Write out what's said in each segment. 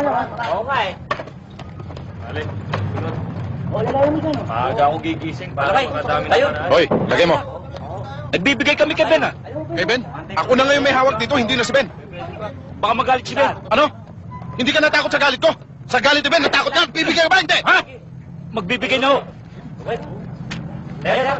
Oo nga eh. Alin? Wala lang mo dyan. Maaga akong gigising para makadami na Ayun. paraan. Hoy, lagay mo. Nagbibigay kami kay Ben, ha? Kay Ben, ako na ngayon may hawak dito, hindi na si Ben. Baka magalit si Ben. Ano? Hindi ka natakot sa galit ko? Sa galit ni Ben, natakot ka? Bibigyan ka ba? Hindi! Ha? Magbibigay na ho. Ayun.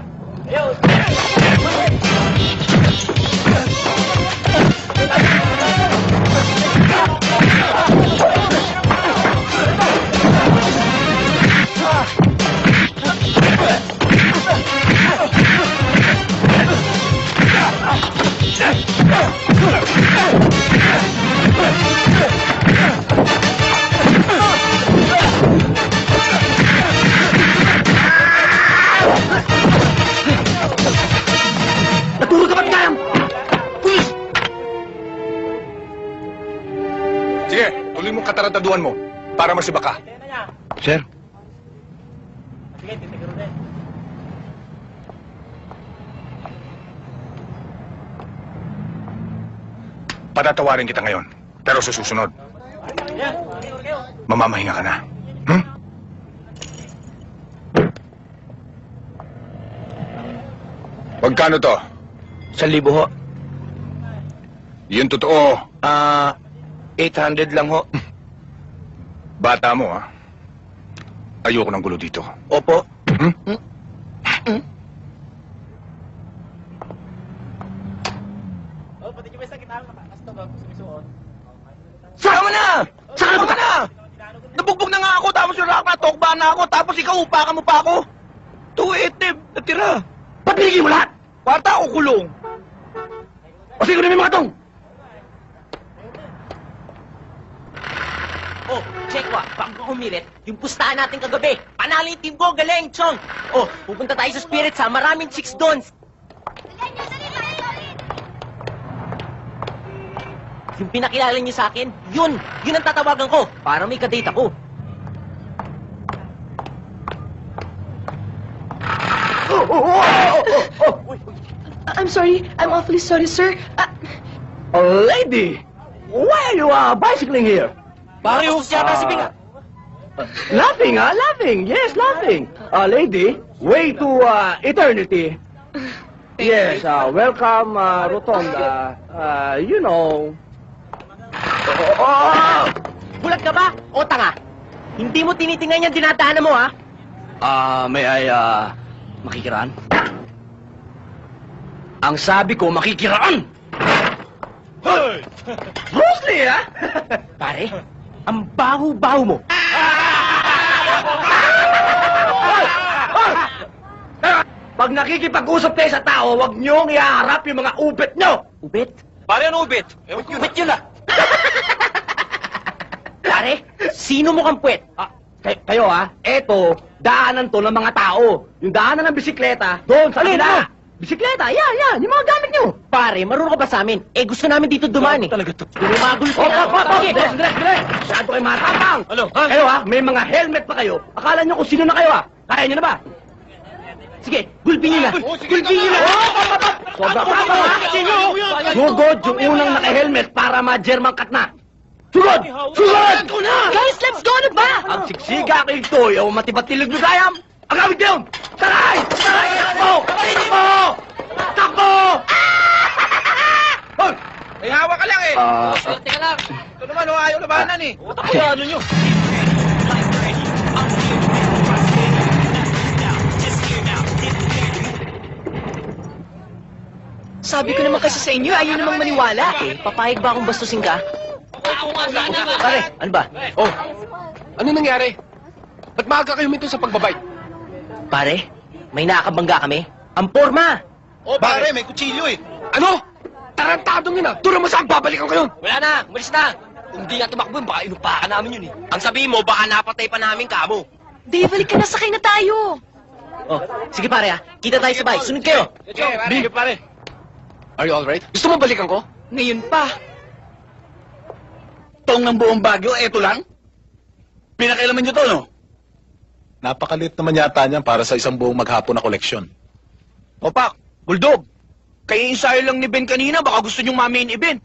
Natulog ka ba't kayang? Sige, tuloy mo katarantaduhan mo para masiba ka. Sir? Sige, titiguro na. Patatawarin kita ngayon, pero sa susunod, mamamahinga ka na. Hmm? Magkano to? 1,000 ho. Yun totoo. 800 lang ho. Bata mo, ha? Ayoko ng gulo dito. Opo. Hmm? Oh, pati yung may sakit ako. Nakakasto ba? Sumisuot. Saka mo na! Saka mo ka na! Nabugbog na nga ako, tapos yung rock na tokba na ako, tapos ikaw upakan mo pa ako. 280 natira. Papiligin mo lahat! Bata o kulong? O sige na may mga tong! Oh, check wa. Bago umirit, yung pustahan natin kagabi. Panalo yung team ko, galing, Chong. Oh, pupunta tayo sa Spirits ha. Maraming chicks doon. Yung pinakilala niyo sa akin, yun ang tatawagan ko para may kadate ako. I'm sorry. I'm awfully sorry, sir. Lady! Why are you bicycling here? Pare, hus yata si Binga. Laughing, laughing. Yes, laughing. Lady, way to eternity. Yes, welcome, Rotonda. You know. Bulat ka ba? O tanga? Hindi mo tinitingnan yung dinadaanan mo, ha? May I, makikiraan? Ang sabi ko, makikiraan! Hey! Bruce Lee, ha? Pare, ang baho-baho mo. Pag nakikipag-usap kayo sa tao, huwag niyong ihaharap yung mga ubit niyo! Ubit? Pare, ano ubit? Ubit yun, Pare, sino mo kang puwet? Kayo, eto, daanan to ng mga tao. Yung daanan ng bisikleta, doon sa Alin, kabila. Bisikleta, yan, yung mga gamit niyo. Pare, marunong ka ba sa amin? Eh, gusto namin dito dumaan, eh. Talaga to. Lumagul ka na. Dres! Masyado kayo matapang! Ano? Kayo, may mga helmet pa kayo. Akala niyo kung sino na kayo, Kaya niyo na ba? Sige, gulpin niyo na. Gulpin niyo na. Sobra tapang, Sugod yung unang naka-helmet para ma-German cut na. Sugod! Sugod! Guys, let's go na ba? Ang siksiga kay Toy o matibatilog ng gayam! Ang gawin niyo! Taray! Taray! Takbo! Takbo! Takbo! Hoy! May hawak ka lang eh! Teka lang. Ito naman, ayaw labanan eh! Ano nyo? Sabi ko naman kasi sa inyo, ayaw namang maniwala. Eh, papayag ba akong bastusin ka? Pare, ano ba? Oh, ano nangyari? Ba't maaga kayo minto sa pagbabay? Pare, may nakakabangga kami. Ang porma! Oh, pare, may kutsilyo eh! Ano? Tarantadong yun Turo mo saan babalikan ko yun! Wala na, umalis na. Kung di nga tumakbo, baka inupakan namin yun, eh. Ang sabihin mo, baka napatay pa namin kamo. Dave, balik ka na, sakay na tayo. Oh, sige pare, Kita tayo sabay. Sunod kayo. Sige, pare. Are you alright? Gusto mo balikan ko? Ngayon pa. Tong ng buong Baguio, eto lang? Pinakailaman niyo to, no? Napakalit naman yata niyan para sa isang buong maghapon na koleksyon. Opak, Bulldog, kayo ensayo lang ni Ben kanina, baka gusto niyong mamain event.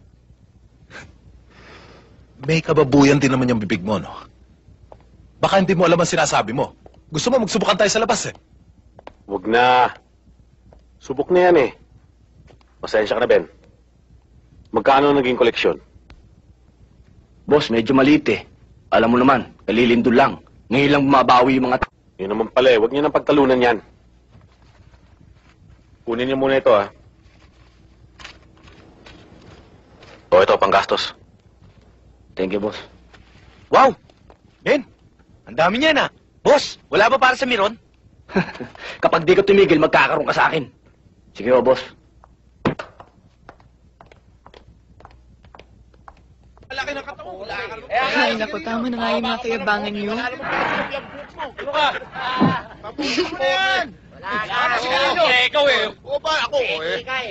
May kababuyan din naman yung bibig mo, no? Baka hindi mo alam ang sinasabi mo. Gusto mo magsubukan tayo sa labas, eh. Huwag na. Subok na yan eh. Pasensya ka na, Ben. Magkano ang naging koleksyon? Boss, medyo maliit eh. Alam mo naman, kalilindol lang. Ngayon lang bumabawi yung mga... Yun naman pala eh. Huwag niyo nang pagtalunan yan. Kunin niyo muna ito, ha. O, ito, panggastos. Thank you, boss. Wow! Ben, ang dami niyan ah. Boss, wala ba para sa Miron? Kapag di ka tumigil, magkakaroon ka sa akin. Sige o, boss. Ay, naku, tama na nga yung mga kayabangan niyo.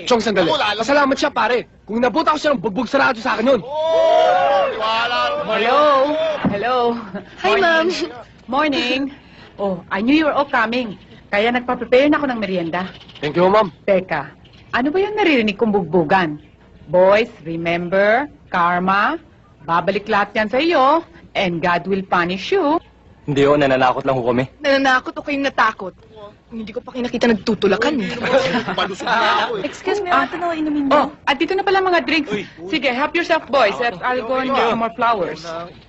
Chong, sandali. Pasalamat siya, pare. Kung nabuta ko siya ng bugbog sarado sa akin yun. Hello? Hello? Hi, ma'am. Morning. Oh, I knew you were all coming. Kaya nagpa-prepare na ako ng merienda. Thank you, ma'am. Teka, ano ba yung naririnig kong bugbugan? Boys, remember, karma, babalik lahat yan sa iyo, and God will punish you. Hindi o, nananakot lang ho kami. Nananakot o kayong natakot? Hindi ko pa kinakita nagtutulakan eh. Excuse me, ate na inumin mo. Oh, at dito na pala mga drinks. Sige, help yourself, boys. I'll go and get some more flowers.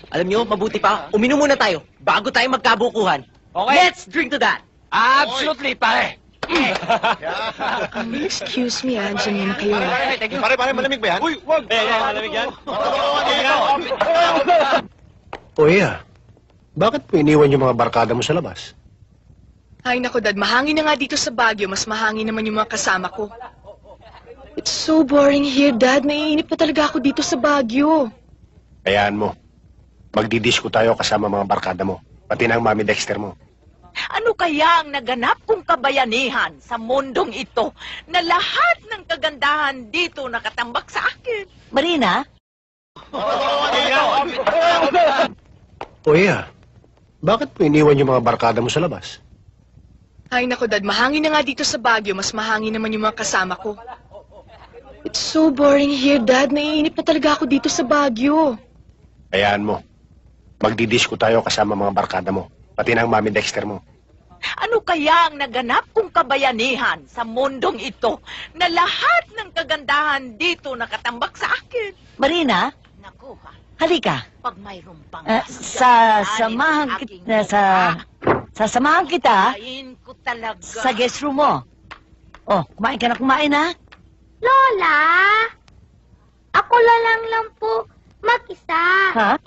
Alam nyo, mabuti pa, uminom muna tayo bago tayo magkabukuhan. Okay. Let's drink to that! Absolutely, pare. Excuse me, dyan muna kayo. Pare, malamig ba yan? Uy, wag! Malamig yan? O iya, bakit mo iniwan yung mga barkada mo sa labas? Ay, naku, Dad, mahangin na nga dito sa Baguio. Mas mahangin naman yung mga kasama ko. It's so boring here, Dad. Naiinip pa talaga ako dito sa Baguio. Hayaan mo. Magdidisco tayo kasama mga barkada mo. Pati ng Mami Dexter mo. Ano kaya ang naganap kong kabayanihan sa mundong ito na lahat ng kagandahan dito nakatambak sa akin? Marina? O iya, bakit mo iniwan yung mga barkada mo sa labas? Ay, naku, Dad, mahangin na nga dito sa Baguio. Mas mahangin naman yung mga kasama ko. It's so boring here, Dad. Naiinip na talaga ako dito sa Baguio. Hayaan mo. Magdidisco tayo kasama mga barkada mo. Pati ng Mami Dexter mo. Ano kaya ang naganap kong kabayanihan sa mundong ito na lahat ng kagandahan dito nakatambak sa akin? Marina? Naku, halika. Pag mayroon pang Sasamahan kita Kain ko talaga. sa guest room mo. Oh, kumain ka na kumain, ha? Lola, ako lang po mag-isa. Ha?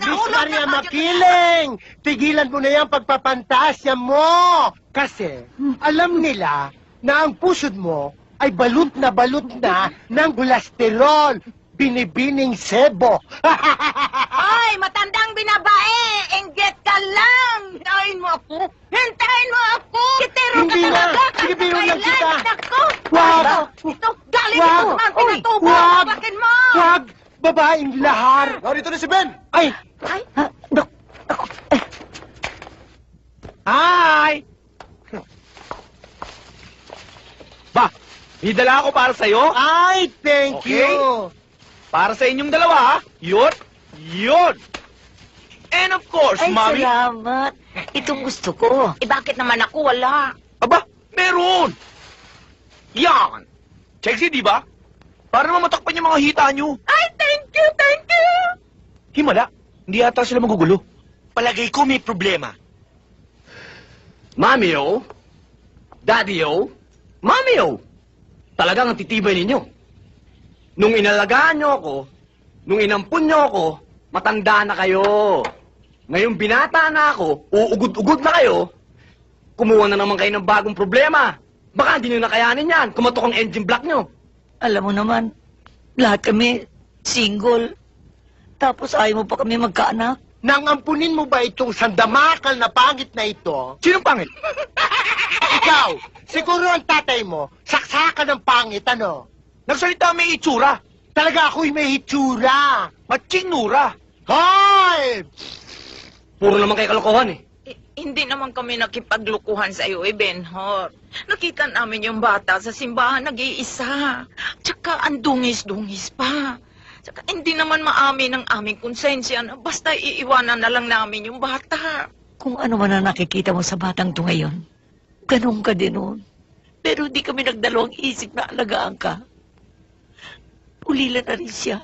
Miss Maria Makiling! Tigilan mo na yung pagpapantasya mo! Kasi, alam nila na ang pusod mo ay balot na ng gulasterol, binibining sebo. Ay, matandang binabae! Inggit ka lang! Hintayin mo ako! Hintayin mo ako! Kitero ka Hindi na! talaga! Sige, biro lang kita! Nako! Wag! Ito, galing Wag! ito ang pinatubo! Wag! Bakit mo? Wag! Babaeng lahar! Narito na si Ben! Ay! Hi! Ba, may dala ako para sa'yo. Ay, thank Okay. you! Para sa inyong dalawa, ha? Yun! Yun! And of course, Ay, Mami... salamat. Itong gusto ko. Eh, bakit naman ako wala? Aba, meron! Yan! Sexy, di ba? Para naman matakpan yung mga hita nyo. Ay, thank you, thank you! Himala, hindi yata sila magugulo. Palagay ko may problema. Mami-o, Daddy-o, Mami-o, talagang ang titibay ninyo. Nung inalagaan nyo ako, nung inampun nyo ako, matanda na kayo. Ngayong binata na ako, uugod-ugod na kayo, kumuha na naman kayo ng bagong problema. Baka hindi nyo nakayanin yan, kumatok ang engine block nyo. Alam mo naman, lahat kami single. Tapos ayaw mo pa kami magkaanak. Nang ampunin mo ba itong sandamakal na pangit na ito? Sinong pangit? Ikaw! Siguro ang tatay mo, saksakan ng pangit, ano? Nagsalita may itsura. Talaga ako'y may hitsura! Matching Nura. Hoy! Puro naman kayo kalokohan eh. Hindi naman kami nakipaglukuhan sa iyo, Benhor. Nakita namin yung bata sa simbahan nag-iisa. Tsaka ang dungis-dungis pa. Saka hindi naman maamin ang aming konsensya na basta iiwanan na lang namin yung bata. Kung ano man ang nakikita mo sa batang to ngayon, ganun ka din noon. Pero hindi kami nagdalawang isip na alagaan ka. Ulila na rin siya.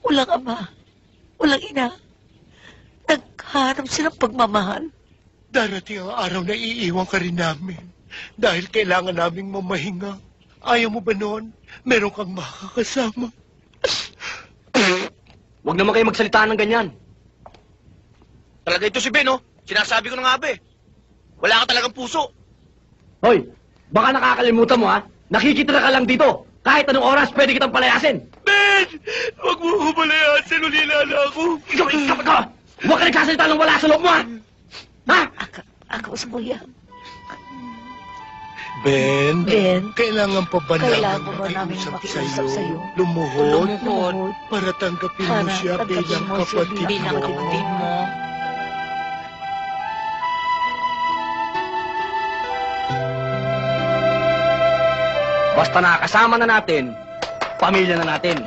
Walang ama, walang ina. Naghanap siya ng pagmamahal. Darating ang araw na iiwan ka rin namin. Dahil kailangan naming mamahinga. Ayaw mo ba noon? Meron kang makakasama. Huwag naman kayo magsalita ng ganyan. Talaga ito si Ben, oh. Sinasabi ko na nga ba eh. Wala ka talagang puso. Hoy, baka nakakalimutan mo ha? Nakikita na ka lang dito. Kahit anong oras pwede kitang palayasin. Ben! Huwag mo ko palayasin. Ulila na ako. Ikaw! Huwag ka nagsasalita ng wala sa loob mo ha? Ha? Ako sa kuya. Ben, Ben, kailangan pa ba kailangan namin ba namin makiusap sa'yo? Lumuhod? Lumuhod. Para tanggapin mo Para siya tanggapin bilang mo siya kapatid Bilang mo. kapatid mo. Basta nakakasama na natin, pamilya na natin.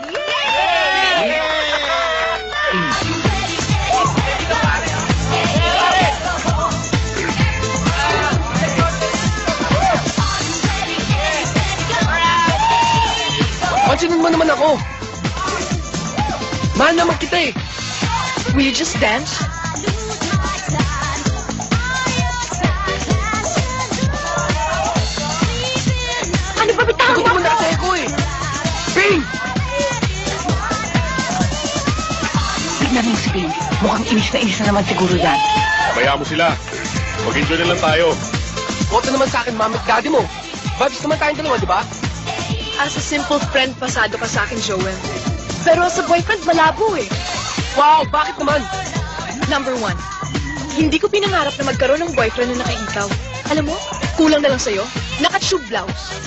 Pansinin mo naman ako. Mahal naman kita eh. Will you just dance? Ano ba bitaw? Sagot naman na kasi ako eh. Bing! Tignan mo si Bing. Mukhang inis na naman siguro yan. Bayaan mo sila. Mag-enjoy na lang tayo. Boto naman sa akin, mami at daddy mo. Vibes naman tayong dalawa, di ba? As a simple friend, pasado ka sa akin, Joel. Pero as a boyfriend, malabo eh. Wow, bakit naman? Number 1, hindi ko pinangarap na magkaroon ng boyfriend na nakaikaw. Alam mo, kulang na lang sa'yo, naka-tube blouse.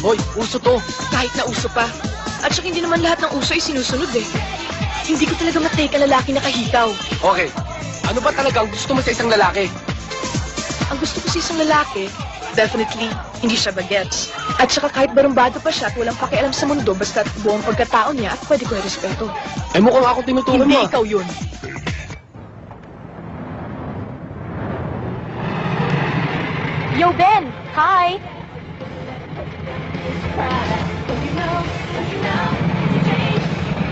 Hoy, uso to. Kahit na uso pa. At saka hindi naman lahat ng uso ay sinusunod eh. Hindi ko talaga matake ang lalaki na kahikaw. Okay, ano ba talaga ang gusto mo sa isang lalaki? Ang gusto ko sa isang lalaki, definitely, hindi siya bagets. At saka kahit barumbado pa siya at walang pakialam sa mundo, basta buong pagkatao niya at pwede ko i-respeto. Eh mukhang ako tinutukoy Hindi mo. ikaw yun. Yo, Ben! Hi!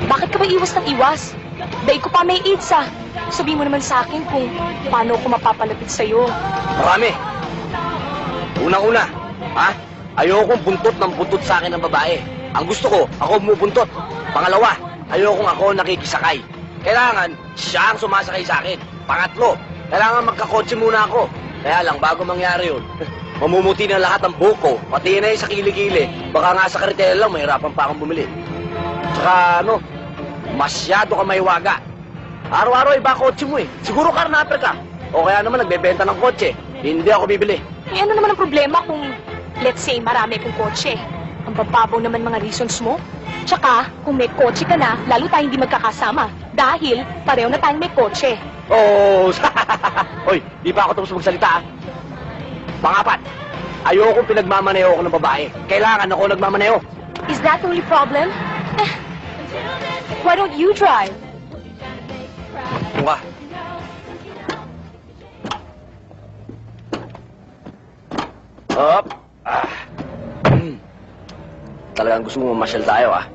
Bakit ka ba iwas ng iwas? Dahil ko pa may AIDS ah. Sabihin mo naman sa akin kung paano ako mapapalapit sa'yo. Marami. Unang-una, ha? Ayokong buntot ng buntot sa akin ng babae. Ang gusto ko, ako bumubuntot. Pangalawa, ayokong ako nakikisakay. Kailangan, siya ang sumasakay sa akin. Pangatlo, kailangan magkakotse muna ako. Kaya lang, bago mangyari yun, mamumuti na lahat ng buko, pati na yung sa kilikili. Baka nga sa karitela lang, mahirapan pa akong bumili. Tsaka ano, masyado ka maywaga. Araw-araw iba kotse mo eh. Siguro karnaper ka. O kaya naman nagbebenta ng kotse. Hindi ako bibili. Eh ano naman ang problema kung, let's say, marami akong kotse? Ang bababaw naman mga reasons mo. Tsaka, kung may kotse ka na, lalo tayong hindi magkakasama. Dahil, pareho na tayong may kotse. Oh, hoy, di pa ako tapos magsalita ah. Pangapat, ayokong pinagmamaneho ako ng babae. Kailangan ako nagmamaneho. Is that the only problem? Why don't you drive? Tunga. Up. Ah. Talagang gusto mo mamasyal tayo ah.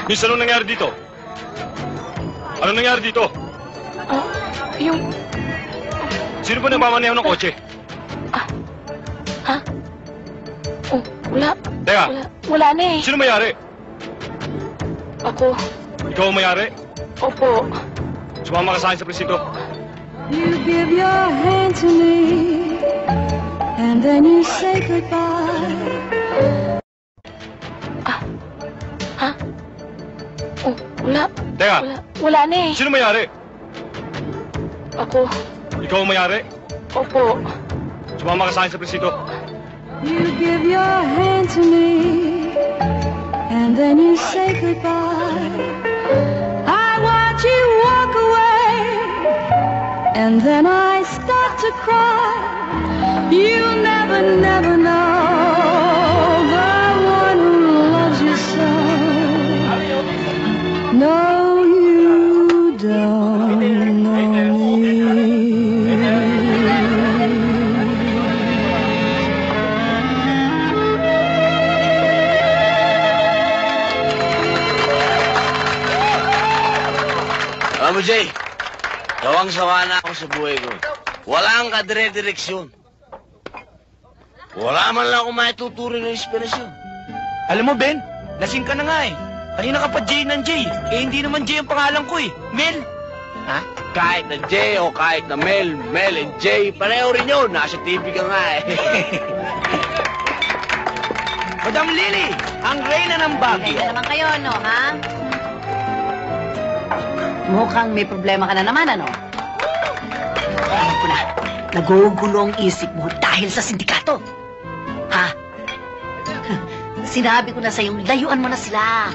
Miss, anong nangyari dito? Anong nangyari dito? Yung... Sino ba nagmamaneho ng kotse? Oh, wala. Teka, Wala na eh. sino mayari? Ako. Ikaw ang mayari? Opo. Sumama ka sa akin sa presinto. You give your hand to me, and then you say goodbye. Oh, wala. Teka, Wala na eh. sino mayari? Ako. Ikaw ang mayari? Opo. Sumama ka sa akin sa presinto. You give your hand to me, and then you say goodbye. I watch you walk away, and then I start to cry. You'll never, never know the one who loves you so. No, you don't know me. Alam mo, Jay, sawang-sawa na ako sa buhay ko. Walang kadire-direksyon. Wala man lang akong maituturing ng inspirasyon. Alam mo, Ben, lasing ka na nga eh. Kanina ka pa Jay ng Jay. Eh, hindi naman Jay ang pangalan ko eh. Mel. Ha? Kahit na Jay o kahit na Mel, Mel and Jay, pareho rin yun. Nasa TV ka nga eh. Madam Lily, ang reyna ng Baguio. naman kayo, no, ha? Mukhang may problema ka na naman, ano? Alam ko na, nagugulo ang isip mo dahil sa sindikato. Ha? Sinabi ko na sa'yo, layuan mo na sila.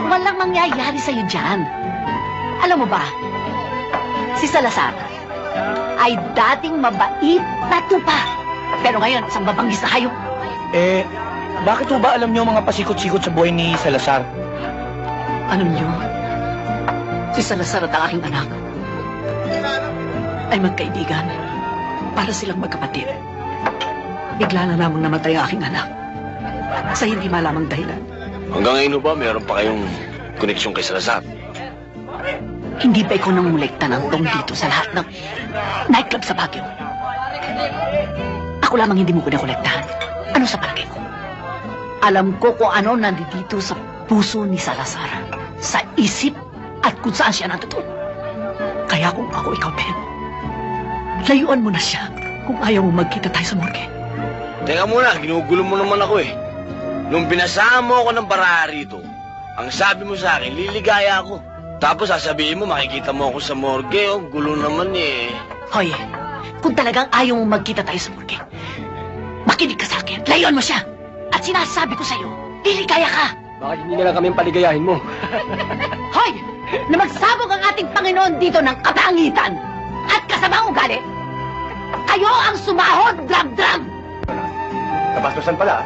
Walang mangyayari sa'yo dyan. Alam mo ba, si Salazar ay dating mabait na tupa. Pero ngayon, isang babanggis na hayop. Eh, bakit ho ba alam niyo mga pasikot-sikot sa buhay ni Salazar? Ano niyo? Si Salazar at ang aking anak ay magkaibigan. Para silang magkapatid. Bigla na lamang namatay ang aking anak. Sa hindi malamang dahilan. Hanggang ngayon ba, meron pa kayong koneksyon kay Salazar? Hindi ba ikaw nangulekta ng tong dito sa lahat ng nightclub sa Baguio? Ako lamang hindi mo kinakolektahan. Ano sa palagay ko? Alam ko kung ano nandito sa puso ni Salazar. Sa isip at kung saan siya nandoon. Kaya kung ako ikaw, Ben, layuan mo na siya kung ayaw mo magkita tayo sa morgue. Teka muna, ginugulo mo naman ako eh. Nung binasama mo ako ng baraha rito, ang sabi mo sa akin, liligaya ako. Tapos sasabihin mo, makikita mo ako sa morgue, oh, gulo naman eh. Hoy, kung talagang ayaw mo magkita tayo sa morgue, makinig ka sa akin, layuan mo siya. At sinasabi ko sa'yo, liligaya ka. Bakit hindi na lang kami paligayahin mo? Hoy! Na magsabog ang ating Panginoon dito ng kapangitan at kasamang ugali. Kayo ang sumahod, dram-dram! Kabastusan pala.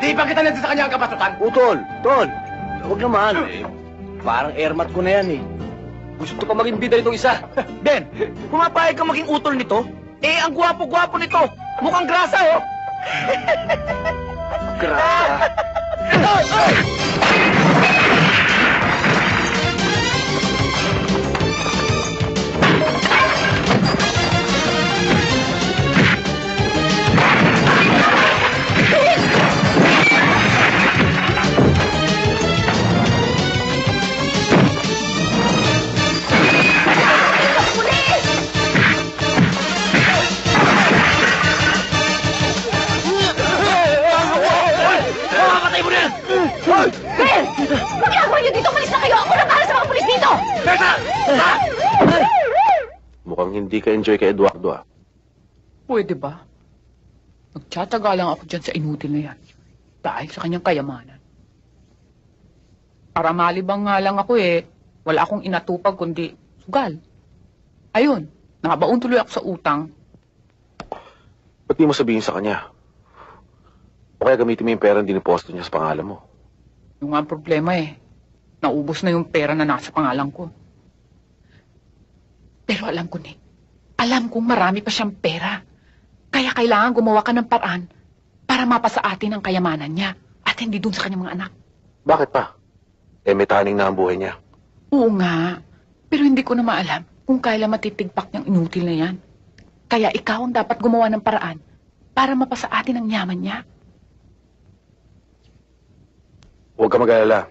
Di ba kita natin sa kanya ang kabastusan? Tol, huwag naman eh. Parang airmat ko na yan eh. Gusto ko pa maging bida nitong isa. Ben, pumapayag ka maging utol nito? Eh, ang gwapo-gwapo nito. Mukhang grasa, oh. Grasa. Ben! Anong ginagawa niyo dito? Malis na kayo! Ako na para sa mga pulis dito! Mukhang hindi ka enjoy kay Eduardo ah. Pwede ba? Nagtsatsaga lang ako dyan sa inutil na yan. Dahil sa kanyang kayamanan. Para malibang nga lang ako eh. Wala akong inatupag kundi sugal. Ayun, nabaon tuloy ako sa utang. Ba't di mo sabihin sa kanya? O kaya gamitin mo yung pera na diniposto niya sa pangalan mo? Yung nga ang problema eh. Naubos na yung pera na nasa pangalan ko. Pero alam ko, Nick. Alam kong marami pa siyang pera. Kaya kailangan gumawa ka ng paraan para mapasa atin ang kayamanan niya. At At hindi dun sa kanyang mga anak. Bakit pa? Eh, may taning na ang buhay niya. Oo nga. Pero hindi ko na maalam kung kailan matitigpak niyang inutil na yan. Kaya ikaw ang dapat gumawa ng paraan para mapasa atin ang yaman niya. Huwag ka mag-alala.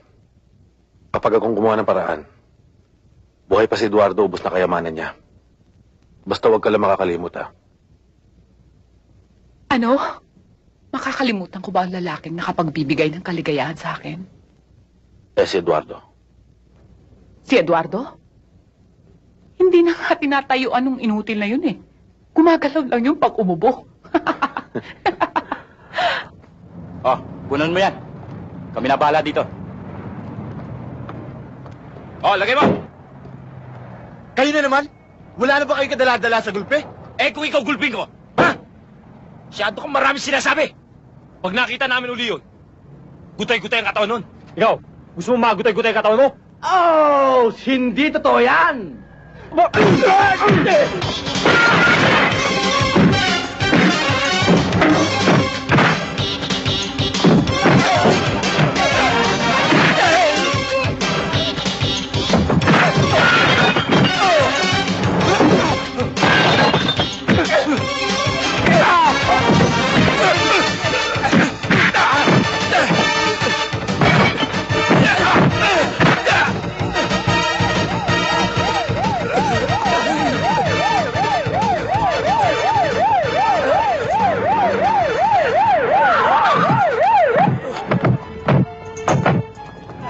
Kapag akong gumawa ng paraan, buhay pa si Eduardo, ubos na kayamanan niya. Basta huwag ka lang makakalimot, ha? Ano? Makakalimutan ko ba ang lalaking nakapagbibigay ng kaligayahan sa akin? Eh, si Eduardo. Si Eduardo? Hindi na nga tinatayuan nung inutil na yun eh. Gumagalaw lang yung pag umubo. Oh, kunan mo yan. Kami na bahala dito. Oh, lagay mo! Kayo na naman? Wala na ba kayo kadala-dala sa gulpe? Eh, kung ikaw gulping ko, ha? Masyado kang marami sinasabi. Pag nakita namin uli yun, gutay-gutay ang katawan nun. Ikaw, gusto mo magutay-gutay ang katawan mo? Oh, hindi totoo yan!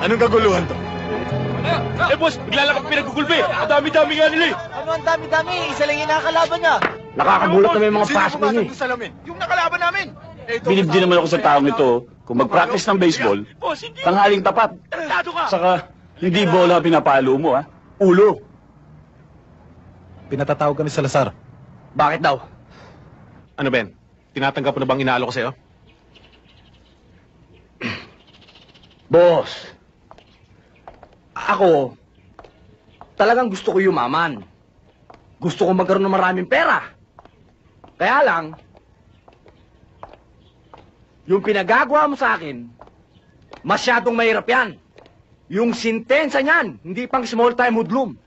Anong kaguluhan to? Eh, boss, bigla lang kami pinagugulpi. Ang dami-dami nga nila eh. Ano ang dami-dami? Isa lang yung nakakalaban niya. Nakakagulat na may mga Sino pasok pumasok niya doon sa lamin? Yung nakalaban namin! Binib din naman ako sa taong ito kung mag-practice ng baseball, tanghaling tapat. Saka, hindi bola pinapalo mo, ha? Ulo. Pinatatawag kami sa Salazar. Bakit daw? Ano, Ben? Tinatanggap mo na bang inaalo ko sa'yo? Boss, ako, talagang gusto ko yumaman. Gusto ko magkaroon ng maraming pera. Kaya lang, yung pinagagawa mo sa akin, masyadong mahirap yan. Yung sintensya niyan, hindi pang small time hoodlum.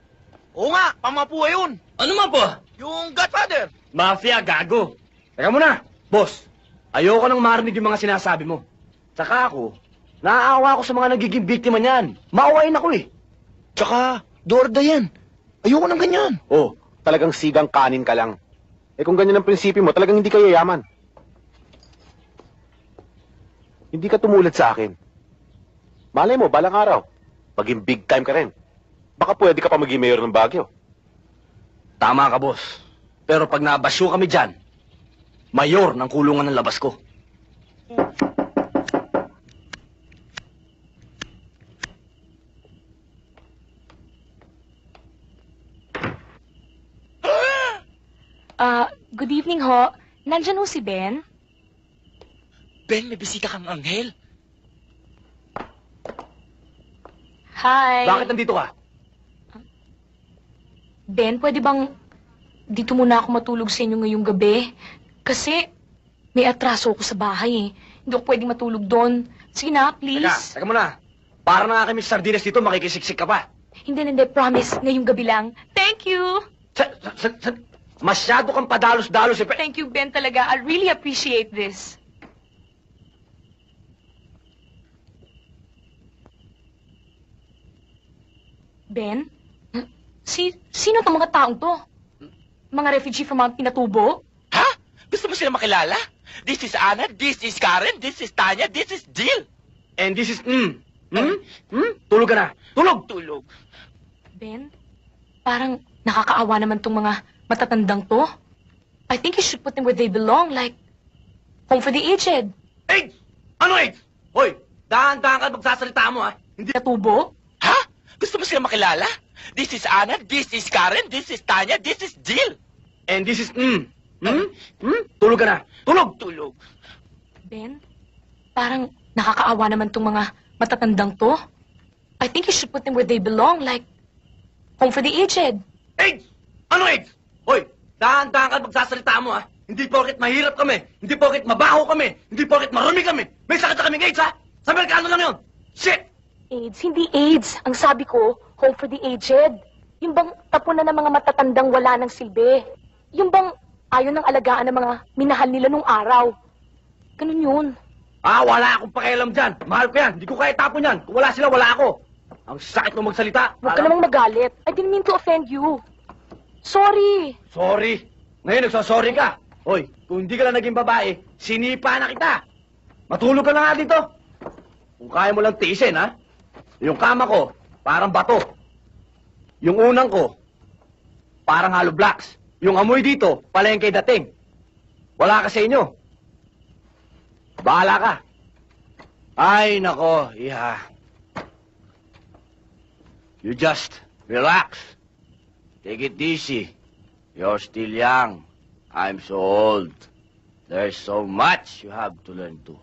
Oo nga, pamapuha yun. Ano man po? Yung Godfather. Mafia, gago. Teka muna, boss. Ayoko nang marinig yung mga sinasabi mo. Tsaka ako, naaawa ako sa mga nagiging biktima niyan. Maawain ako eh. Tsaka, Dorda yan. Ayoko ng ganyan. Oh, talagang sigang kanin ka lang. Eh kung ganyan ang prinsipyo mo, talagang hindi ka yayaman. Hindi ka tumulad sa akin. Malay mo, balang araw, maging big time ka rin. Baka pwede ka pa maging mayor ng Baguio. Tama ka, boss. Pero pag nabasyo kami dyan, mayor ng kulungan ng labas ko. Good evening ho. Nandyan ho si Ben? Ben, may bisita kang anghel. Hi. Bakit nandito ka? Ben, pwede bang dito muna ako matulog sa inyo ngayong gabi? Kasi may atraso ako sa bahay eh. Hindi ako pwedeng matulog doon. Sige na, please. Teka muna. Para na kami sa sardinas dito, makikisiksik ka pa. Hindi, promise. Ngayong gabi lang. Thank you. Masyado kang padalos-dalos eh. Thank you, Ben, talaga. I really appreciate this. Ben? Sino itong mga taong to? Mga refugee from Mount Pinatubo? Ha? Gusto mo sila makilala? This is Anna, this is Karen, this is Tanya, this is Jill. And this is, Tulog ka na. Tulog. Ben, parang nakakaawa naman tong mga matatandang to. I think you should put them where they belong, like home for the aged. AIDS! Ano AIDS? Hoy, dahan-dahan ka magsasalita mo, ha? Hindi natubo? Ha? Gusto mo sila makilala? This is Anna, this is Karen, this is Tanya, this is Jill. And this is, Tulog ka na. Tulog. Ben, parang nakakaawa naman tong mga matatandang to. I think you should put them where they belong, like home for the aged. AIDS! Ano AIDS? Hoy, dahan-dahan ka magsasalita mo, ha? Hindi porket mahirap kami, hindi porket mabaho kami, hindi porket marumi kami. May sakit na kaming AIDS, ha? Sa merkado lang yun! Shit! AIDS, hindi AIDS. Ang sabi ko, home for the aged. Yung bang tapunan ng mga matatandang wala ng silbi. Yung bang ayaw ng alagaan ng mga minahal nila nung araw. Ganun yun. Wala akong pakialam dyan. Mahal ko yan. Hindi ko kaya tapon yan. Kung wala sila, wala ako. Ang sakit mo magsalita. Huwag ka namang magalit. I didn't mean to offend you. Sorry. Sorry. Ngayon, nagsasorry ka. Hoy, kung hindi ka lang naging babae, sinipa na kita. Matulog ka na nga dito. Kung kaya mo lang tiisin, ha? Yung kama ko, parang bato. Yung unang ko, parang hollow blocks. Yung amoy dito, palengke dating. Wala ka sa inyo. Bahala ka. Ay, nako, iha. You just relax. Take it easy. You're still young. I'm so old. There's so much you have to learn too.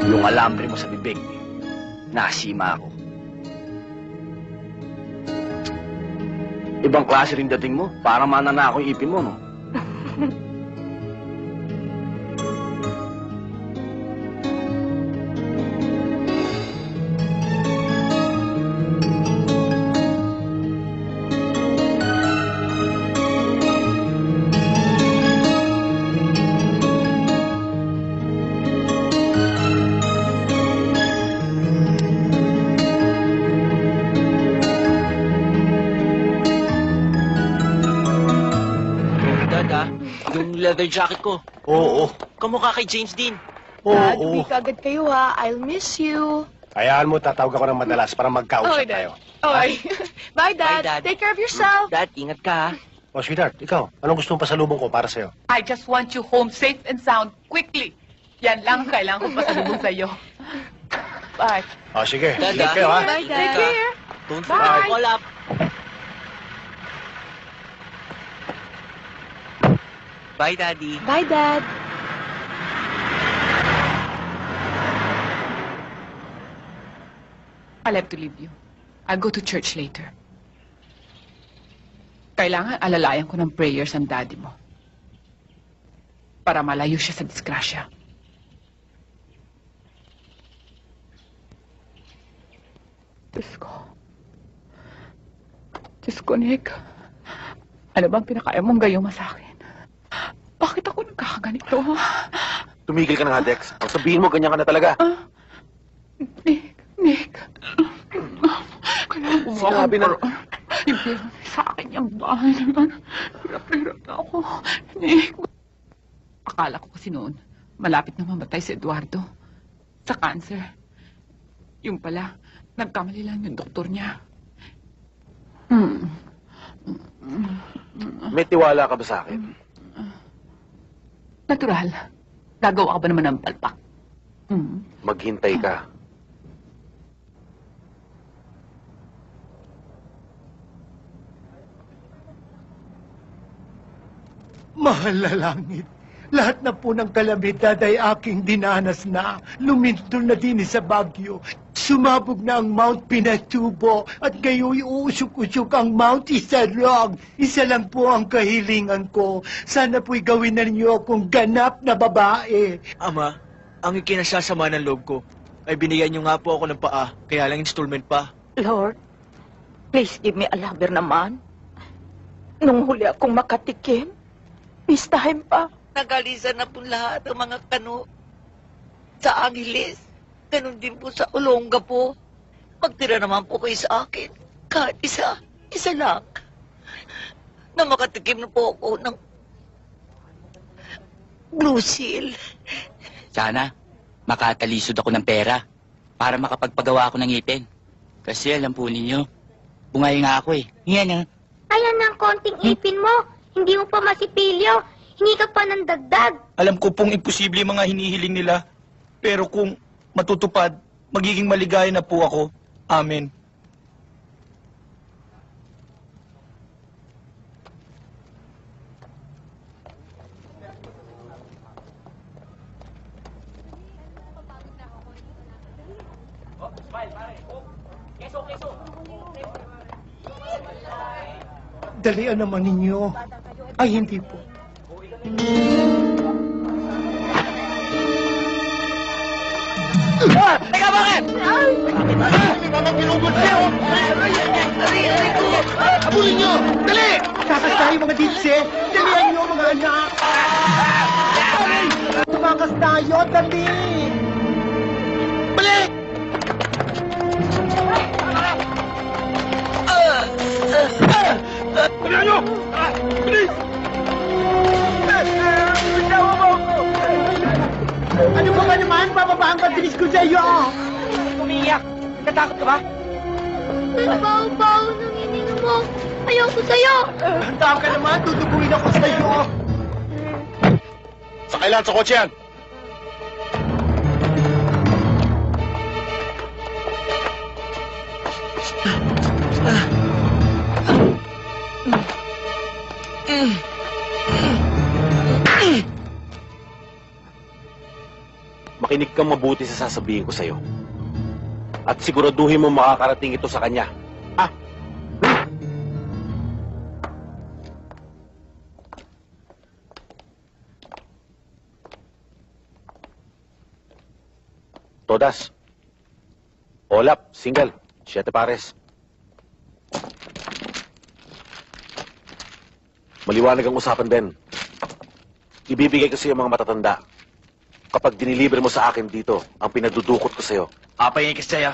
Yung alambre mo sa bibig, nasima ako. Ibang klase rin dating mo, parang mananako yung ipin mo, no? Yung leather jacket ko. Oo. Kamukha kay James Dean. Dad, Oo. uwi ka agad kayo ha. I'll miss you. Hayaan mo, tatawag ako ng madalas para magkausap Okay, Dad. tayo. Okay. Bye, Dad. Bye, Dad. Take care of yourself. Dad, ingat ka, ha? O, sweetheart, ikaw, anong gusto mong pasalubong ko para sa'yo? I just want you home safe and sound quickly. Yan lang ang kailangan kong pasalubong sa'yo. Bye. O, sige. Dad, Ingat kayo, ha? Bye, Take Dad. care. Don't forget Bye. to call up. Bye, Daddy. Bye, Dad. I'll have to leave you. I'll go to church later. Kailangan alalayan ko ng prayers ang daddy mo. Para malayo siya sa disgrasya. Diyos ko. Diyos ko, Nick. Ano bang pinakaya mong gayuma sa akin? Bakit ako nagkakaganito, ha? Tumigil ka na nga, Dex. Ang sabihin mo, ganyan ka na talaga. Nick. Kailangan gumawa Sinabi na... Hindi sa akin yung bahay naman. Hirap na ako. Nick. Akala ko kasi noon, malapit na mamatay si Eduardo. Sa cancer. Yung pala, nagkamali lang yung doktor niya. May tiwala ka ba sa akin? Natural. Gagawa ka ba naman ng palpak? Maghintay ka. Mahal na langit, lahat na po ng kalamidad ay aking dinanas na. Lumintol na din sa Baguio. Sumabog na ang Mount Pinatubo at ngayon uusok-usok ang Mount Isarog. Isa lang po ang kahilingan ko. Sana po'y gawin na ninyo akong ganap na babae. Ama, ang ikinasasama ng loob ko ay binigyan niyo nga po ako ng paa, kaya lang installment pa. Lord, please give me a lover naman. Nung huli akong makatikim, this time pa, nagalisan na po lahat ng mga kano sa Angeles. Ganon din po sa Olonga po. Magtira naman po kayo sa akin. Kahit isa lang. Na makatikim na po ako ng Blue Seal. Sana, makatalisod ako ng pera para makapagpagawa ako ng ngipin. Kasi alam po ninyo, bungay nga ako eh. Yan ah. Ayan ang konting ipin mo. Hindi mo pa masipilyo. Hingi ka pa ng dagdag. Alam ko pong imposible yung mga hinihiling nila. Pero kung matutupad, magiging maligaya na po ako. Amen. Dalian naman ninyo. Ay, hindi po. Teka, bakit? Abulin nyo! Dali! Takas tayo mga ditse! Dalian nyo mga anak! Tumakas tayo! Dali! Balik! Dalihan nyo! Bilis! Bitawa mo ako! Ano ba naman? Bababa ang pagbilis ko sa iyo! Umiiyak! Natatakot ka ba? Ang baho-baho ng hininga mo. Ayoko sa'yo. Handa ka naman! Tutubuin ako sa iyo! Sa kailan sa kotse yan? Makinig kang mabuti sa sasabihin ko sa'yo. At siguraduhin mo makakarating ito sa kanya. Ah! Todas. Olap, single. 7 pares. Maliwanag ang usapan, Ben. Ibibigay ko sa iyo mga matatanda. Kapag dinilibre mo sa akin dito, ang pinagdudukot ko sa iyo. Apay ka sa'yo.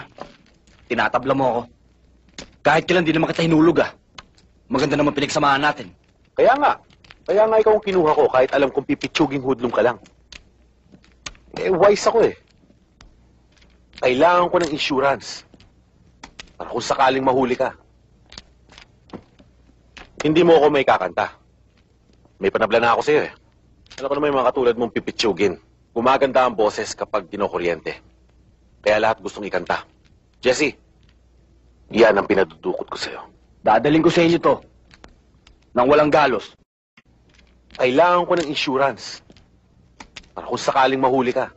Tinatabla mo ako. Kahit kailan di naman kita hinulog ah. Maganda naman pinagsamahan natin. Kaya nga ikaw ang kinuha ko kahit alam kong pipitsuging hudlong ka lang. Eh, wise ako eh. Kailangan ko ng insurance. Para kung sakaling mahuli ka. Hindi mo ako may kakanta. May panabla na ako sa'yo eh. Alam ko naman yung mga katulad mong pipitsugin. Gumaganda ang boses kapag dinokuryente. Kaya lahat gustong ikanta. Jesse, yan ang pinadudukot ko sa'yo. Dadaling ko sa inyo to. Nang walang galos. Kailangan ko ng insurance. Para kung sakaling mahuli ka.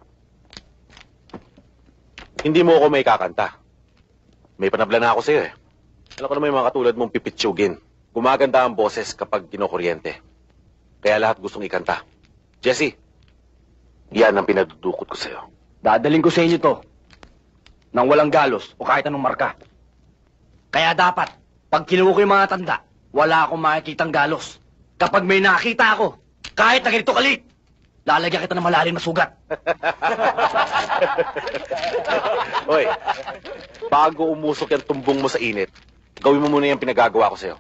Hindi mo ako may kakanta. May panabla na ako sa'yo eh. Alam ko naman yung mga katulad mong pipitsugin. Gumaganda ang boses kapag dinokuryente. Kaya lahat gustong ikanta. Jesse, yan ang pinadudukot ko sa'yo. Dadaling ko sa inyo to. Nang walang galos o kahit anong marka. Kaya dapat, pag kinuha ko yung mga tanda, wala akong makikitang galos. Kapag may nakita ako, kahit na ganito kalit, lalagyan kita ng malalim na sugat. Hoy, bago umusok yung tumbong mo sa init, gawin mo muna yung pinagagawa ko sa'yo.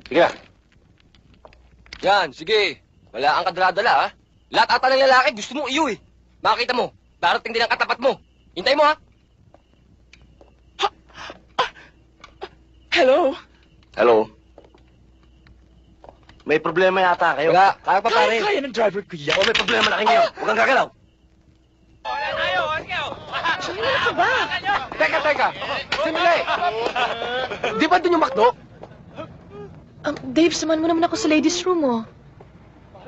Sige na. Yan, sige. Wala kang kadala-dala, ha? Lahat ata ng lalaki gusto mong iyo, eh. Makita mo, darating din ang katapat mo. Hintay mo, ha? Hello? Hello? May problema yata kayo. Wala, kaya pa pare. Kaya ng driver ko yan. May problema na kayo. Huwag kang gagalaw. Sino ka ba? Teka. Sandali. Di ba dun yung McDo? Dave, samahan mo naman ako sa ladies' room, oh.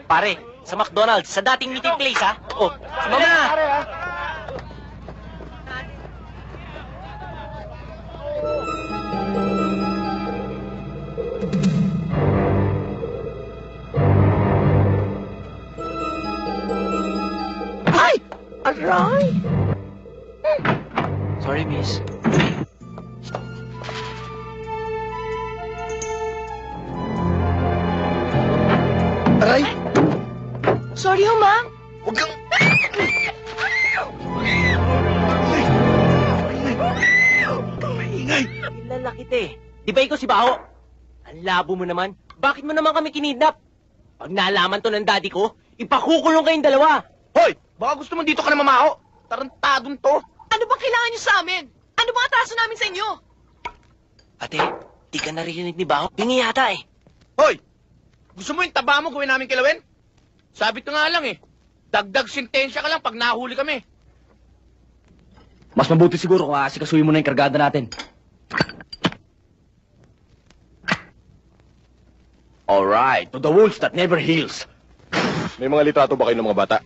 Pare, sa McDonald's, sa dating meeting place, ha? Oh, sumama na! Pare, ha? Ay! Aray! Sorry, miss. Aray! Sorry, ho, ma'am. Huwag kang... Maingay! Kilala kita eh. Di ba ikaw si Baho? Ang labo mo naman. Bakit mo naman kami kinidnap? Pag nalaman to ng daddy ko, ipakukulong kayong dalawa. Hoy! Baka gusto mo dito ka na mamaho. Tarantadong to. Ano bang kailangan niyo sa amin? Ano bang atraso namin sa inyo? Ate, di ka narinig ni Bao? Hingi yata eh. Hoy! Gusto mo yung taba mo gawin namin kilawin? Sabi ko nga lang eh. Dagdag sentensya ka lang pag nahuli kami. Mas mabuti siguro kung aasikasuhin mo na yung kargada natin. Alright, to the wounds that never heals. May mga litrato ba kayo ng mga bata?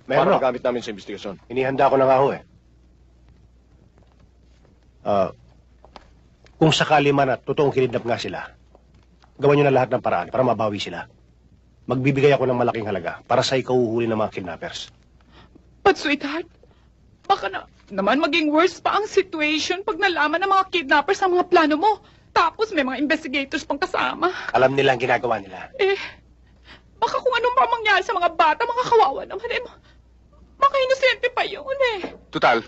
Meron. Para magamit namin sa investigasyon. Inihanda ko na nga ho eh. Kung sakali man at totoong kinidnap nga sila, gawan nyo na lahat ng paraan para mabawi sila. Magbibigay ako ng malaking halaga para sa ikauhuli ng mga kidnappers. But sweetheart, baka naman maging worse pa ang situation pag nalaman ng mga kidnappers ang mga plano mo. Tapos may mga investigators pang kasama. Alam nila ang ginagawa nila. Baka kung anong pa mangyari sa mga bata, mga kawawa naman baka inosente pa yun Total,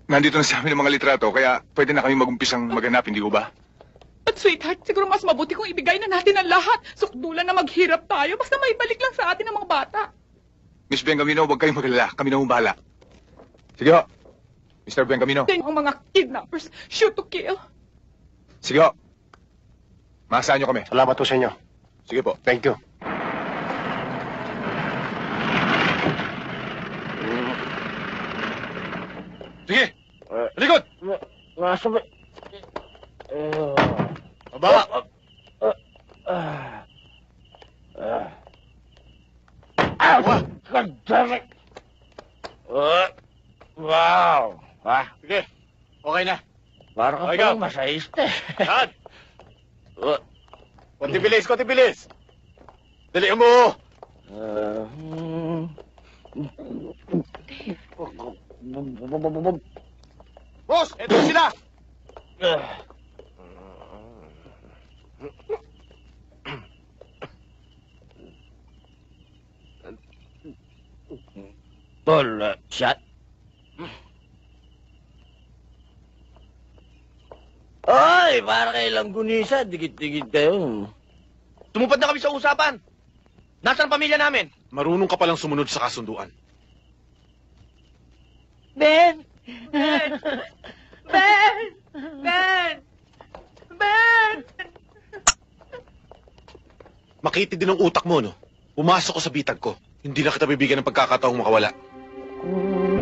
nandito na sa amin ang mga litrato, kaya pwede na kami mag-umpisang maghanap, hindi ko ba? But sweetheart, siguro mas mabuti kung ibigay na natin ang lahat. Sukdulan na maghirap tayo, basta may balik lang sa atin ang mga bata. Miss Bengamino, huwag kayong magalala. Kami na humbala. Sige ho. Mr. Bengamino. Ang mga kidnappers, shoot to kill. Sige ho. Maasahan nyo kami. Salamat po sa inyo. Sige po. Thank you. Sige. Likod! Nasabay. Baba! Kadamit! Wow! Sige. Okay na. Parang Okay, palang go. masahiste. Lahat. Konti bilis, konti bilis. Dali mo. Boss, eto sila. Shot. Ay, para kay Langgunisa, dikit-dikit kayo. Tumupad na kami sa usapan. Nasaan ang pamilya namin? Marunong ka palang sumunod sa kasunduan. Ben! Ben! Ben! Ben! Ben! Makitid din ang utak mo, no? Pumasok ko sa bitag ko. Hindi na kita bibigyan ng pagkakataong makawala.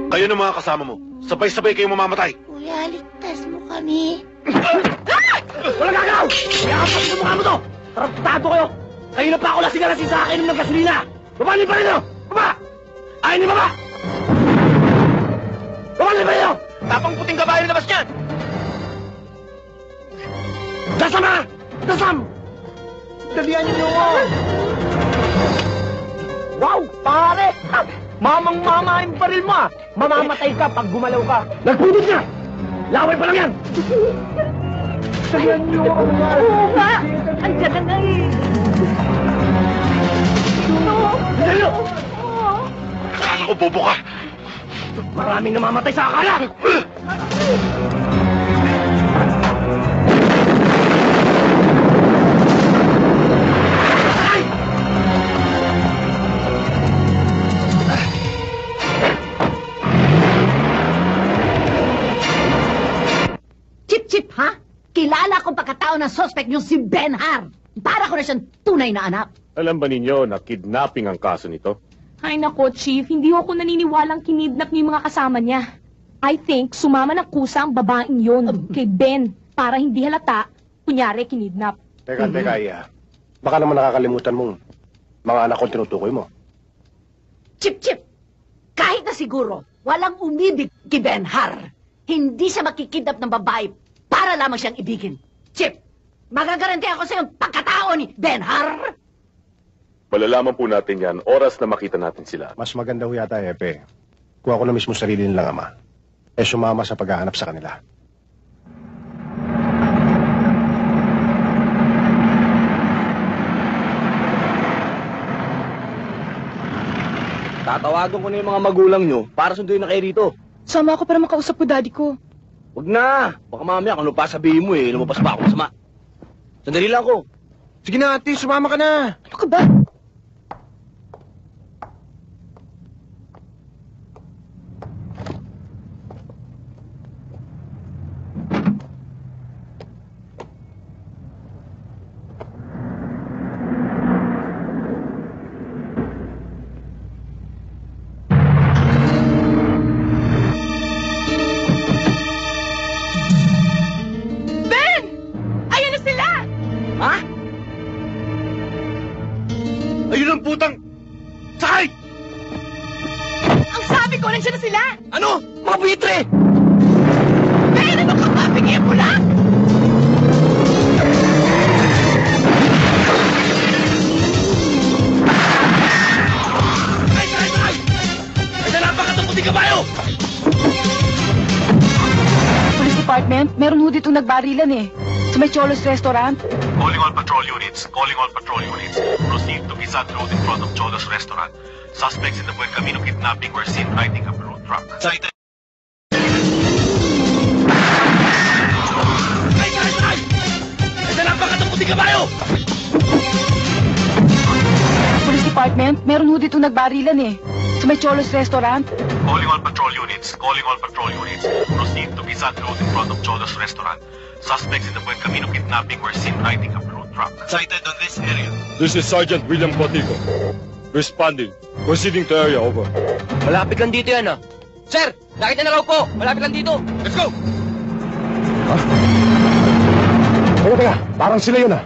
Kayo ng mga kasama mo, sabay-sabay kayong mamamatay. Kuya, ligtas mo kami. Walang gagaw! Iakapat sa mukha mo to! Tarantado kayo! Kayo na pa ako lasing-lasing sa akin ng gasolina! Baba niyo pa rin nyo! Baba! Ayaw niyo baba! Baba niyo pa rin nyo! Tapang puting kabayo na labas niyan. Dasam na! Dasam! Dalian niyo mo! Wow! Pare! Mamang-mama yung baril mo ah! Mamamatay ka pag gumalaw ka! Nagpudot niya! Laway pa lang yan! Dalian niyo ako! Oo nga! Andiyan na nga eh! Dalian niyo! Akala ko bobo ka. Maraming namamatay sa akala! Chip-chip, ha? Kilala kong pagkatao ng suspect yung si Benhar. Para ko na siyang tunay na anak. Alam ba ninyo na kidnapping ang kaso nito? Ay nako, Chief, hindi ako naniniwalang kinidnap niya yung mga kasama niya. I think sumama ng kusa ang babaeng yun kay Ben para hindi halata, kunyari kinidnap. Teka, Iya. Baka naman nakakalimutan mong mga anak kong tinutukoy mo. Chip-chip, kahit na siguro walang umibig kay Benhar, hindi siya makikidnap ng babae para lamang siyang ibigin. Chip, magagaranti ako sa iyong pagkatao ni Benhar. Malalaman po natin yan, oras na makita natin sila. Mas maganda ho yata, Epe. Kung ako na mismo sarili nilang ama, sumama sa paghahanap sa kanila. Tatawagan ko na yung mga magulang nyo para sunduin na kayo rito. Sama ako para makausap ko daddy ko. Huwag na! Baka mamaya kung ano pa sabihin mo lumabas pa ako masama. Sandali lang ko. Sige na, ate. Sumama ka na. Ano ka ba? Sabi ko, nandiyan na sila! Ano? Mga bitre! Pero ano ka ba? Bigyan mo lang! Ay, napakataputing kabayo! Police Department, meron ho ditong nagbarilan eh. Sa may Cholos Restaurant. Calling all patrol units. Calling all patrol units. Proceed to Quezon Road in front of Cholos Restaurant. Suspects in the Buen Camino kidnapping were seen riding a blue truck. Cited. Ay! Napakataputing kabayo! Police Department, meron ho ditong nagbarilan eh. Sa may Cholos Restaurant. Calling all patrol units. Calling all patrol units. Proceed to Quezon Road in front of Cholos Restaurant. Suspects in the Buen Camino kidnapping were seen riding a blue truck. Cited on this area. This is Sergeant William Cotico. Responding. Proceeding to area, over. Malapit lang dito yan, ah. Sir, nakita na raw po. Malapit lang dito. Let's go! Teka, parang sila yun ah.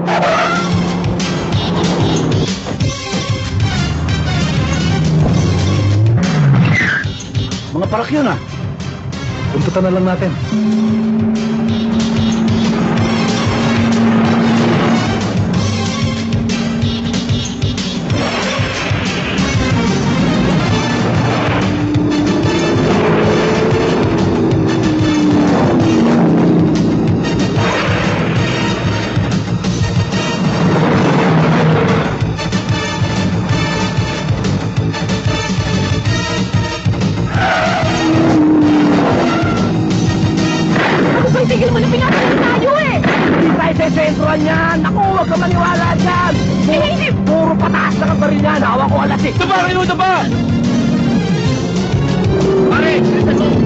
Mga parak yun ah. Puntutan na lang natin. Tigil mo na pinatay tayo eh! Hindi tayo sa sentroan yan! Naku, huwag ka maniwala dyan! Puro pataas na kabaril yan! Hawa ko alas eh! Daba kayo! Daba! Pare!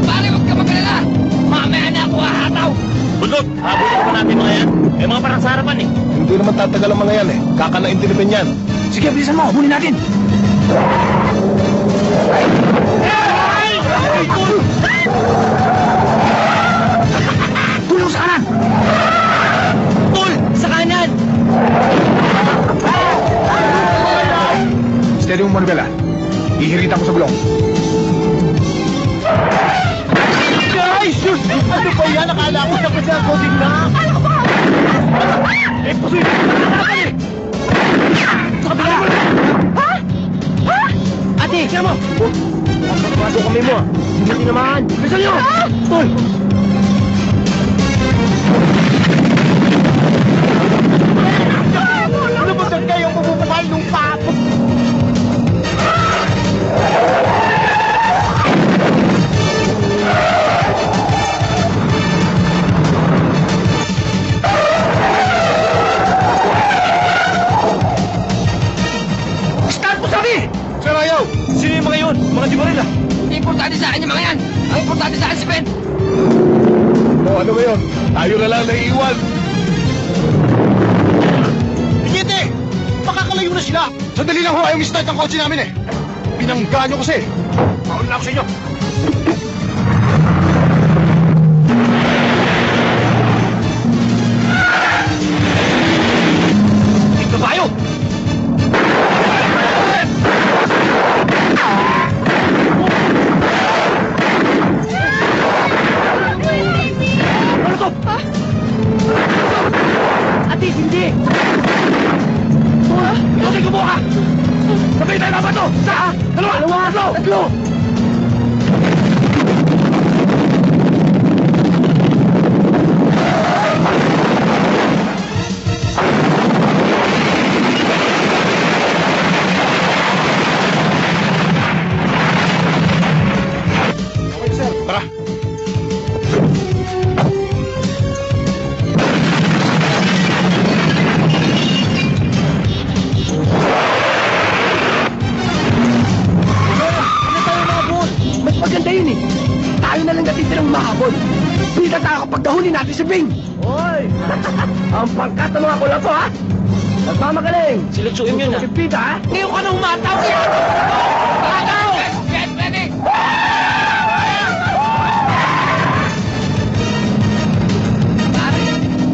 Pare, huwag ka magalala. Mamaya na ako hahataw. Budot! Habulin pa natin mga yan! Eh mga parang sa harapan eh! Hindi naman tatagal ang mga yan eh. Kakanaintinipin yan. Sige, bilisan mo! Hunin natin! Tulong sa kanan! Tul! Sa kanan! Steady mo, Manuela. Ihiritan ko sa bulong. Ay, sus! Ano ba yan? Akala ko sa kasi ang coding na. Eh, pusoy! Nakakalaban eh! Sa kabila! Ha? Ha? Ate, siya mo! Napapasok kami mo ah! Hindi naman! Bilisan niyo! Tul! Ano ba saan kayo bumubukal nung papo? Start mo sabi! Sir Ayaw! Sino yung mga yun? Mga di baril ah! Hindi importante sa akin yung mga yan. Ang importante sa akin si Ben. O, ano ba yun? Tayo na lang naiiwan. Pikete! Makakalayo na sila! Sandali lang ho, ayaw start ang kotse namin eh. Pinangga nyo kasi. Paul na ako sa inyo! Ito tayo! Ano to? Ate, hindi! Ikaw kumuha ka! Sabay tayo naman to! Sa! Dalawa! Tatlo! Tara. Mas maganda yun eh. Tayo na lang natitirang mahabol. Pita tayo kapag nahuli natin si Bing. Hoy! Ang pangkat ng mga kulato ha! Nagmamagaling! Silutsuin yun ha! Si Pita ha! Ngayon ka na humataw yan! Humataw! Get ready! Pare,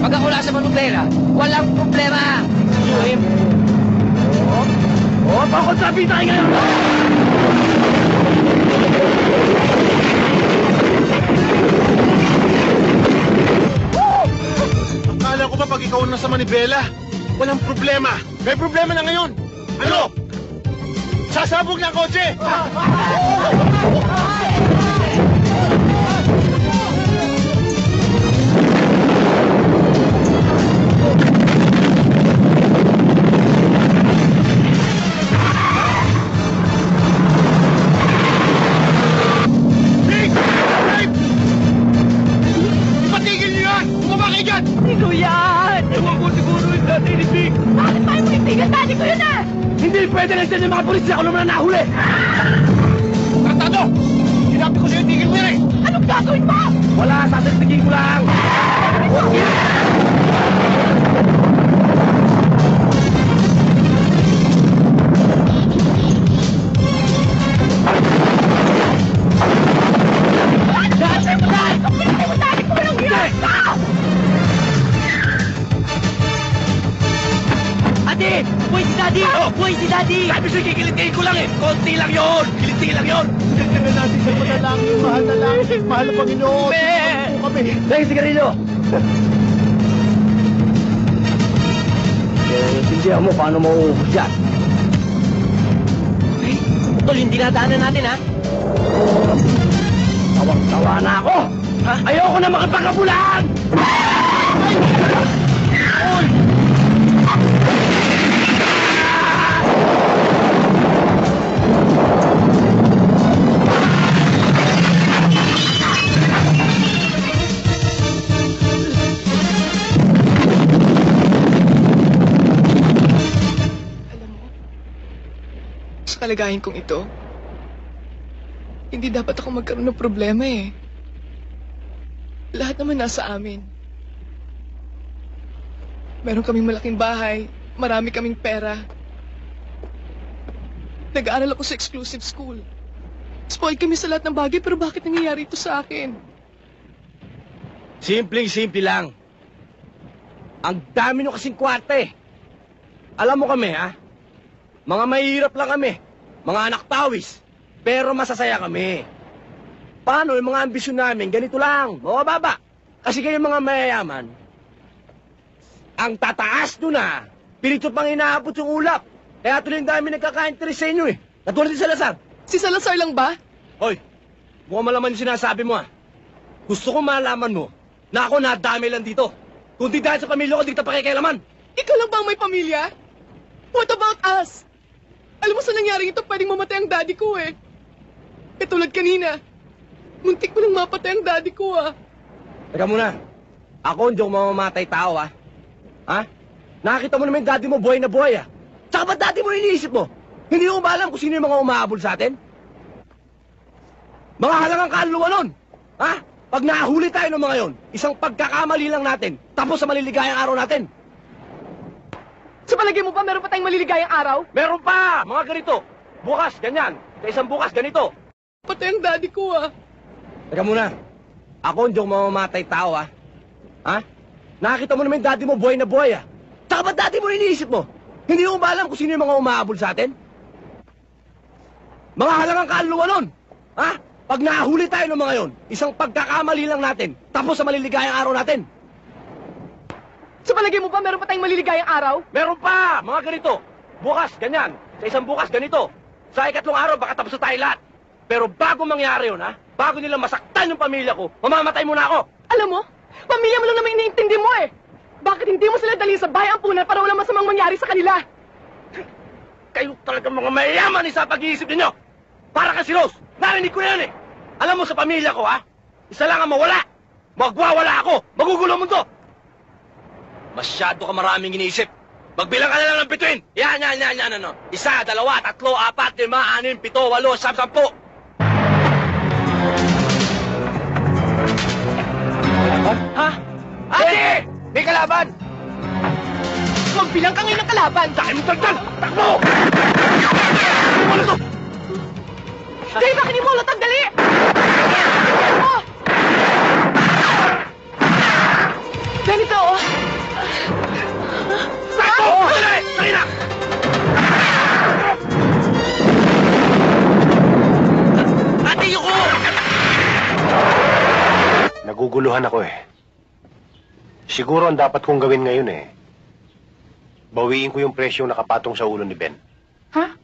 pag ako nasa manubela, walang problema. Suhim! Oo! Oo! Pakot sa Pita ngayon! na sa manibela. Walang problema. May problema na ngayon. Ano? Sasabog ng kotse! Ipatigil niyo yan! Bumaba kayo dyan! Sino yan? Ewan ko siguro yung dati ni Vic. Bakit tayo mo itigil? Dati ko yun ah! Hindi pwede na yung mga polis ako naman na nahuli! Tratado! Sinabi ko sa'yo, tigil mo yan eh! Anong gagawin mo? Wala, sasatigil ko lang! Ate! Buhay si Daddy! Buhay si Daddy! Sabi sa'yo, kikilitiin ko lang eh! Konti lang yun! Kilitiin lang yun! Tignan natin sa panalangin, mahal na lang. Mahal na Panginoon. Tignan po kami. Dahil sigarilyo! Tindihan mo paano mauubos yan. Tol, yung dinadaanan natin, ha? Tawang-tawa na ako! Ayoko na makipagkabulaan! Sa kalagayan kong ito, hindi dapat ako magkaroon ng problema eh. Lahat naman nasa amin. Meron kaming malaking bahay, marami kaming pera. Nag-aaral ako sa exclusive school. Spoiled kami sa lahat ng bagay, pero bakit nangyayari ito sa akin? Simpleng-simple lang. Ang dami nyo kasing kwarta eh. Alam mo kami, ha? Mga mahihirap lang kami. Mga anak tawis. Pero masasaya kami. Paano yung mga ambisyon namin? Ganito lang, mababa. Kasi kayo mga mayayaman, ang tataas doon na, pinito pang inaabot yung ulap. Kaya tuloy ang dami nagkaka-interest sa inyo eh. Natulad si Salazar. Si Salazar lang ba? Hoy, mukhang malaman yung sinasabi mo ah. Gusto ko malaman mo na ako nadami lang dito. Kung di dahil sa pamilya ko, di kita pakikialaman. Ikaw lang ba ang may pamilya? What about us? Alam mo sa nangyari ito, pwedeng mamatay ang daddy ko eh. Eh tulad kanina, muntik ko lang mapatay ang daddy ko ah. Teka muna, ako hindi ako mamamatay tao ah. Ha? Nakakita mo naman yung daddy mo buhay na buhay ah. Tsaka ba't daddy mo iniisip mo? Hindi mo ba alam kung sino yung mga umahabol sa atin? Mga halangang kaluluwa nun! Ha? Pag nahuli tayo ng mga yon, isang pagkakamali lang natin, tapos sa maliligayang araw natin. Sa palagay mo ba meron pa tayong maliligayang araw? Meron pa! Mga ganito. Bukas, ganyan. Sa isang bukas, ganito. Patay ang daddy ko ah. Teka muna. Ako hindi ako mamamatay tao ah. Ha? Nakakita mo naman yung daddy mo buhay na buhay ah. Tsaka ba't daddy mo iniisip mo? Hindi mo ba alam kung sino yung mga umahabol sa atin? Mga halangang kaluluwa nun! Ha? Pag nahuli tayo ng mga yon, isang pagkakamali lang natin, tapos sa maliligayang araw natin. Sa palagay mo ba meron pa tayong maliligayang araw? Meron pa! Mga ganito. Bukas, ganyan. Sa isang bukas, ganito. Sa ikatlong araw, baka tapos na tayo lahat. Pero bago mangyari yun, ha? Bago nila masaktan yung pamilya ko, mamamatay muna ako. Alam mo, pamilya mo lang naman iniintindi mo eh. Bakit hindi mo sila dalhin sa bahay ampunan para walang masamang mangyari sa kanila? Kayo talaga mga mayayaman sa pag-iisip ninyo. Para ka si Rose, narinig ko na yan eh. Alam mo sa pamilya ko, ha? Isa lang ang mawala. Magwawala ako. Magugulo ang mundo. Masyado ka maraming iniisip. Magbilang ka na lang ng bituin. Yan, ano. 1, 2, 3, 4, 5, 6, 7, 8, 10. Ha? Ate! May kalaban! Magbilang ka ngayon ng kalaban! Dahil mo tagtag! Takbo! Ano to? Dave, akin yung molotov, dali! Ganito, oh! Sakto! Dali! Dali na! Ate, yuko! Naguguluhan ako eh. Siguro ang dapat kong gawin ngayon eh, bawiin ko yung presyong nakapatong sa ulo ni Ben. Ha?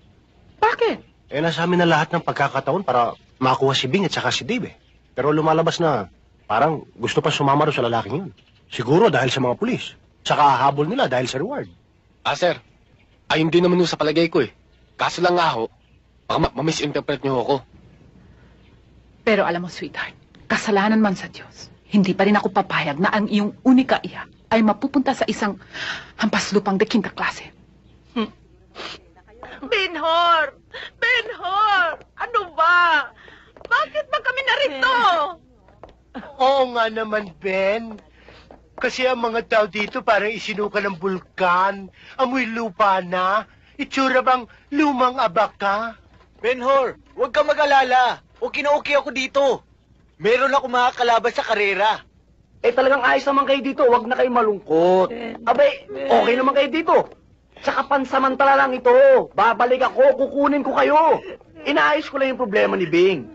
Bakit? Eh, nasa amin na lahat ng pagkakataon para makuha si Bing at saka si Dave eh. Pero lumalabas na parang gusto pa sumama rin sa lalaking yun. Siguro dahil sa mga pulis. Saka habol nila dahil sa reward. Sir. Ayun din naman yung sa palagay ko eh. Kaso lang nga ho, baka ma-misinterpret niyo ako. Pero alam mo, sweetheart, kasalanan man sa Diyos, hindi pa rin ako papayag na ang iyong unika iya ay mapupunta sa isang hampaslupang dekinta klase. Benhor! Benhor! Ano ba? Bakit ba kami narito? Oo nga naman, Ben. Kasi ang mga tao dito parang isinuka ng bulkan, amoy lupa na, itsura bang lumang abaka. Benhor, huwag ka mag-alala. Okay na okay ako dito. Meron ako mga kalaban sa karera. Eh talagang ayos naman kayo dito, wag na kayo malungkot. Abay, okay naman kayo dito. Saka pansamantala lang ito. Babalik ako, kukunin ko kayo. Inaayos ko lang yung problema ni Bing.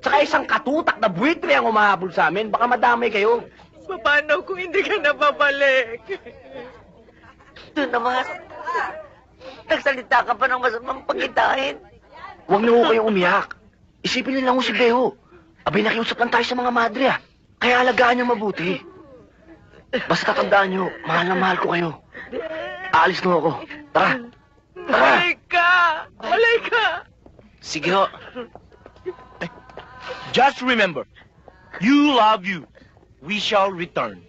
Saka isang katutak na buwitre ang umahabol sa amin, baka madamay kayo. Paano kung hindi ka na babalik? Doon naman. Nagsalita ka pa ng masamang pagkitain. Huwag na ho kayong umiyak. Isipin niyo lang ho si Beho. Abay, nakiusap lang tayo sa mga madre ah. Kaya alagaan niyo mabuti. Basta tandaan niyo, mahal na mahal ko kayo. Aalis na ako. Tara. Tara. Balik ka! Balik ka! Sige ho. Just remember, you love you. We shall return.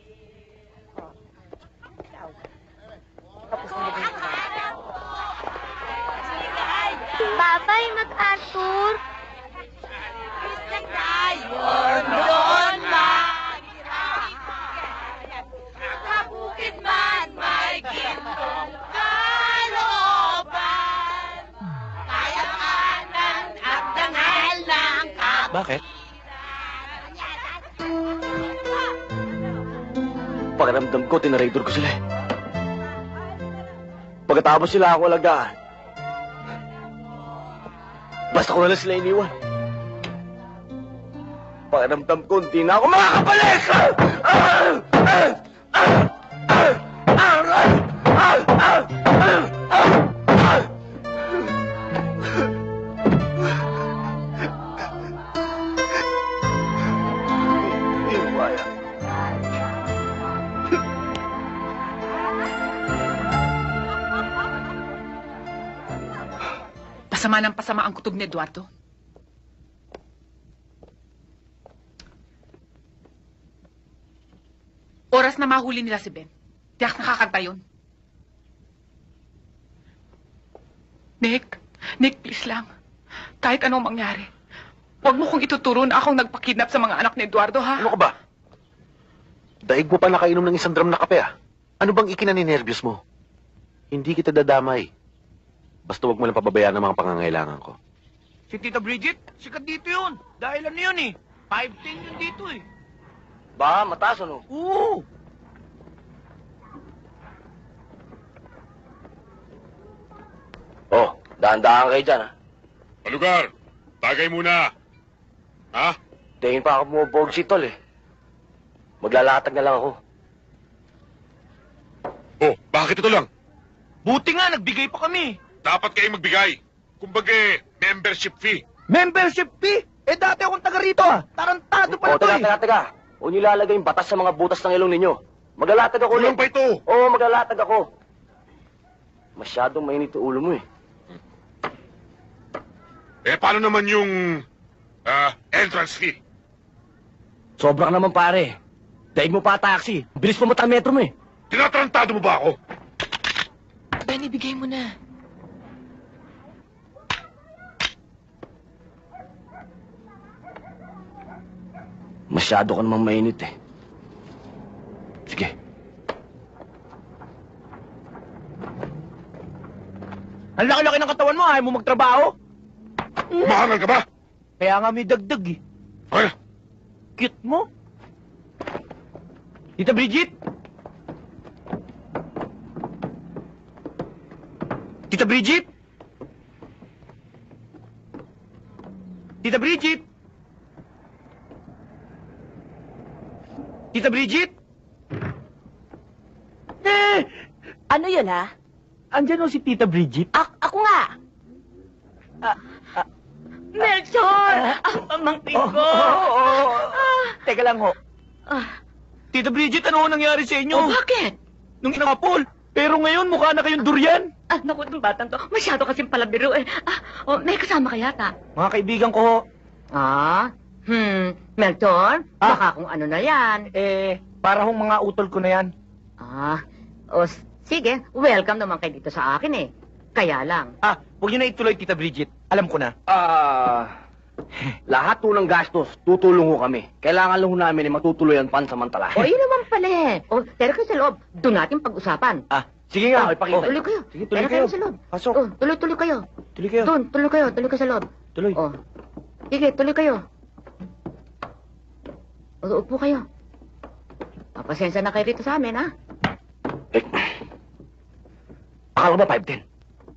Babay, mag-Arthur. Doon sa bukid man may gintong kalooban, kayamanan at dangal ng Bakit? Pakiramdam ko, tinaraydor ko sila eh. Pagkatapos sila ako alagaan, basta ko na lang sila iniwan. Pakiramdam ko, hindi na ako makakabalik! Pasama ng pasama ang kutob ni Eduardo. Oras na mahuli nila si Ben. Tiyak nakakanta yun. Nick, please lang. Kahit anong mangyari, huwag mo kong ituturo na akong nagpakidnap sa mga anak ni Eduardo, ha? Ano ka ba? Daig mo pa nakainom ng isang drum na kape, ah. Ano bang ikinaninерvyos mo? Hindi kita dadamay. Basta huwag mo lang pababayaan ang mga pangangailangan ko. Si Tita Bridget, sikat dito yun. Dahil ano yun eh. 5'10" yun dito eh. Ba, mataas ano? Oo. Oh, dahan-dahan kayo dyan, ha? Palugar, tagay muna. Ha? Tingin pa ako bumubog si Tol, eh. Maglalatag na lang ako. Oh, bakit ito lang? Buti nga, nagbigay pa kami. Dapat kayo magbigay. Kumbaga, membership fee. Membership fee? Eh dati akong taga rito ah. Tarantado pala to eh. Teka. Huwag niyo ilalagay yung batas sa mga butas ng ilong ninyo. Maglalatag ako Kulang pa ito. Oo, maglalatag ako. Masyadong mainit ang ulo mo eh. Eh, paano naman yung entrance fee? Sobra ka naman pare. Daig mo pa taxi. Bilis pumunta ang metro mo eh. Tinatrantado mo ba ako? Ben, ibigay mo na. Masyado ka naman mainit eh. Sige. Ang laki-laki ng katawan mo, ayaw mo magtrabaho? Mahangal ka ba? Kaya nga may dagdag eh. Ay, Cute mo. Tita Bridget? Tita Bridget? Tita Bridget? Tita Bridget? Ano yun, ha? Andyan o si Tita Bridget? Ako nga. Melchor! Ang pamangkin ko! Teka lang ho. Tita Bridget, ano ho nangyari sa inyo? Bakit? Nung inakapol. Pero ngayon, mukha na kayong durian. Naku, itong batang to. Masyado kasing palabiro eh. May kasama ka yata. Mga kaibigan ko ho. Melchor? Baka kung ano na yan. Para hong mga utol ko na yan. Sige. Welcome naman kayo dito sa akin eh. Kaya lang. Huwag niyo na ituloy, Tita Bridget. Alam ko na. Lahat po ng gastos, tutulong ho kami. Kailangan lang ho namin ay matutuloy ang pansamantala. Yun naman pala eh. Pero kayo sa loob, doon natin pag-usapan. Sige nga, ipakita. Tuloy kayo. Sige, tuloy Pero kayo. sa loob. Pasok. Tuloy kayo. Tuloy kayo. Doon, tuloy kayo. Tuloy kayo sa loob. Tuloy. Sige, tuloy kayo. Upo kayo. Pasensya na kayo rito sa amin, ha? Akala ko ba 5'10"?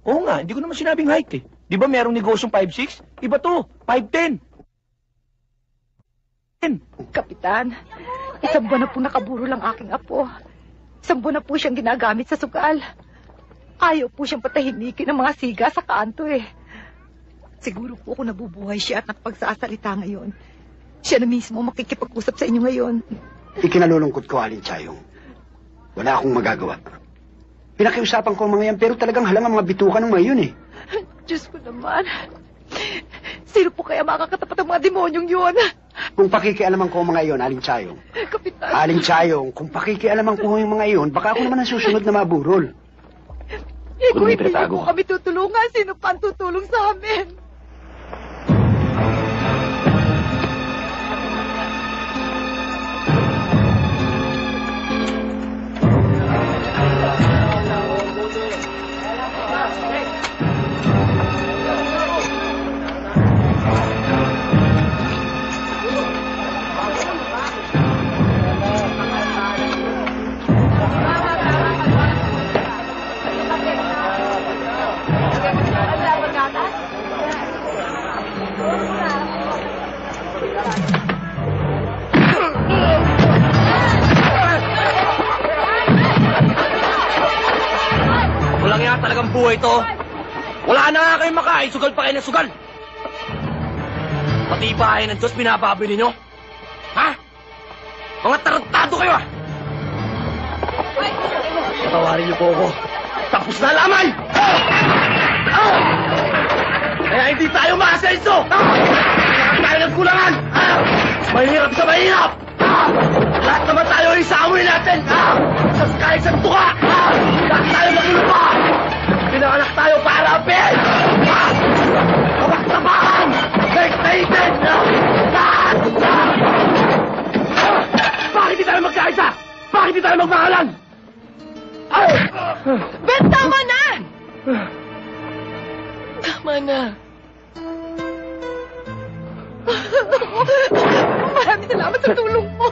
Oo nga, hindi ko naman sinabing height eh. Di ba merong negosyong 5'6"? Iba to, 5'10". Kapitan, isang buwan na po nakaburo lang aking apo. Isang buwan na po siyang ginagamit sa sugal. Ayaw po siyang patahimikin ng mga siga sa kanto eh. Siguro po kung nabubuhay siya at nakapagsasalita ngayon, siya na mismo makikipag-usap sa inyo ngayon. Ikinalulungkot ko, Aling Chayong. Wala akong magagawa. Pinakiusapan ko ang mga yan, pero talagang halang ang mga bituka ng mga yun eh. Diyos ko naman. Sino po kaya makakatapat ang mga demonyong yun? Kung pakikialaman ko ang mga iyon, Aling Chayong. Kapitan. Aling Chayong, kung pakikialaman ko yung mga iyon, baka ako naman ang susunod na maburol. Kung hindi niyo po kami tutulungan, sino pa ang tutulong sa amin? Walang yan talagang buhay to. Wala na nga kayong makain, sugal pa kayo ng sugal. Pati bahay ng Diyos, binababoy ninyo. Ha? Mga tarantado kayo ah! Tawarin niyo po ako. Tapos na lamay! Kaya hindi tayo maasenso! Lahat tayo nagkulangan! Mahirap sa mahirap! Lahat naman tayo isamoy natin! Sa kahit sa tuka! Lahat tayo maglupa! Pinanganak tayo para apel! Kamaktamaan! Naigtaitin! Bakit di tayo magkaisa? Bakit di tayo magmahalan? Ben, tama na! Tama na. Maraming salamat sa tulong mo.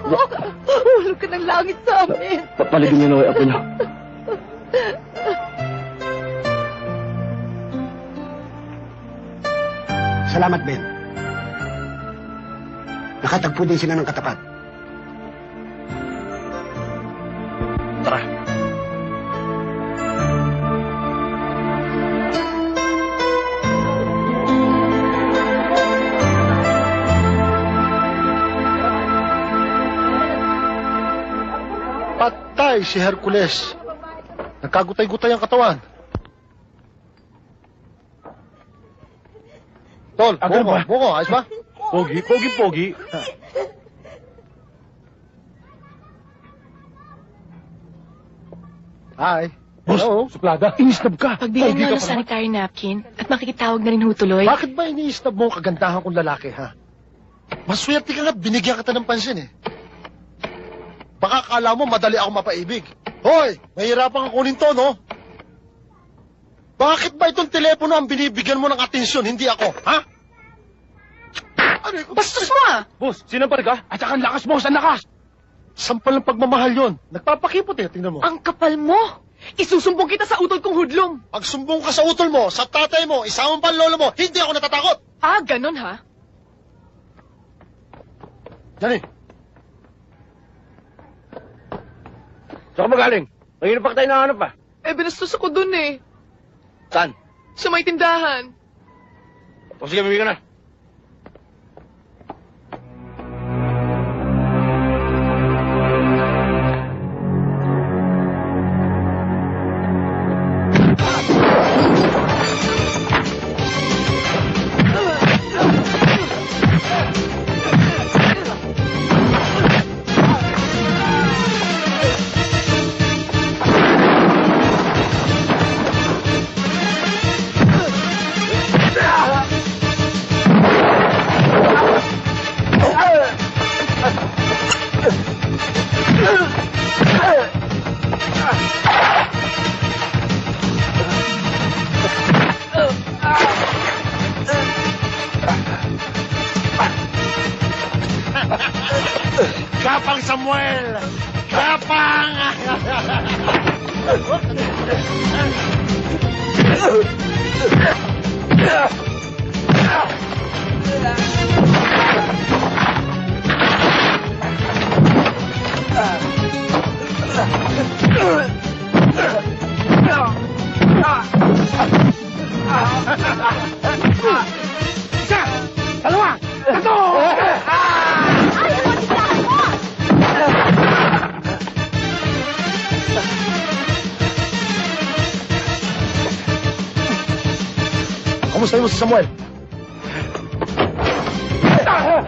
Hulog ka ng langit sa amin. Papaligin niyo na ako, apo niyo. Salamat, Ben. Nakatagpo din sila ng katapat. Tara. Patay si Hercules. Nagkagutay-gutay ang katawan. Tol, buko, ayos ba? Pogi. Ay. Boss, suplada. Inistab ka. Pagbigyan Pogi nga ka ng pa sanitary napkin at makikitawag na rin hutuloy. Bakit ba iniistab mo ang kagandahan kong lalaki, ha? Maswerte ka nga, binigyan kita ng pansin, eh. Baka akala mo madali ako mapaibig. Hoy, mahirapan kang kunin to, no? Bakit ba itong telepono ang binibigyan mo ng atensyon, hindi ako, ha? Bastos mo ah! Boss, sinampal ka? At saka ang lakas, boss, ang lakas! Sampal ng pagmamahal yon. Nagpapakipot eh, tingnan mo. Ang kapal mo! Isusumbong kita sa utol kong hudlom! Pag sumbong ka sa utol mo, sa tatay mo, isama pa ang lolo mo, hindi ako natatakot! Ganon ha? Dali. Saan ka magaling? Mahirap pa tayo nahanap pa. Binastos ako dun eh. Saan? Sa may tindahan. O sige, mamili ka na. Kapang Samuel! Kapang! Isa! Dalawa! Tatlo! Kamusta mo si Samuel? Tama na!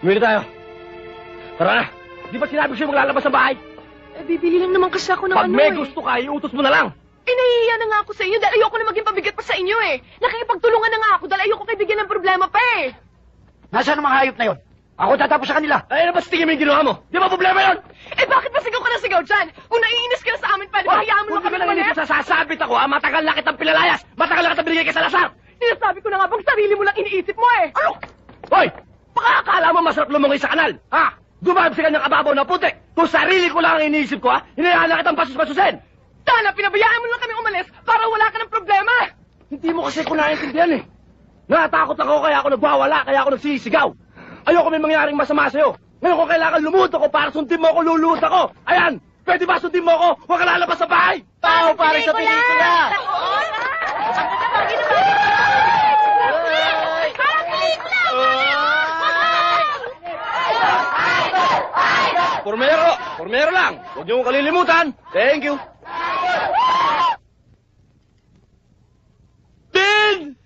Bumili tayo. Tara na. Di ba sinabi ko sa'yo maglalabas sa bahay? Eh, bibili lang naman kasi ako ng Pag ano may eh. gusto ka, iutos mo na lang. Eh, nahihiya na nga ako sa inyo dahil ayoko na maging pabigat pa sa inyo eh. Nakikipagtulungan na nga ako dahil ayoko kayo bigyan ng problema pa eh. Nasaan ang mga hayop na yon? Ako tatapos sa kanila. Ay, ano ba tingin mo yung ginawa mo? Di ba problema yun? Eh, bakit ba sigaw ka na sigaw dyan? Kung naiinis ka na sa amin, pwede ba hayaan mo lang kami naman umalis? sasabit ako, ha? Matagal na kitang pinalayas. Matagal na kitang binigay kay Salazar. Sinasabi ko na nga bang sarili mo lang iniisip mo eh. Ano? Hoy! Baka akala mo masarap lumungay sa kanal, ha? Dumahab sa kanyang kababaw na putik. Kung sarili ko lang ang iniisip ko, ha? Hinayaan na kitang pasus-pasusin. Sana pinabayaan mo lang kami umalis para wala ka ng problema. Hindi mo kasi ko naiintindihan eh. Natakot ako kaya ako nagwawala, kaya ako nagsisigaw. Ayoko may mangyaring masama sa'yo. Ngayon kung kailangan lumuto ko para sundin mo ako, luluto ako. Ayan! Pwede ba sundin mo ako? Huwag ka lalabas sa bahay! Tao para sa pelikula! Pormero! Pormero lang! Huwag niyo kong kalilimutan! Thank you! Ben!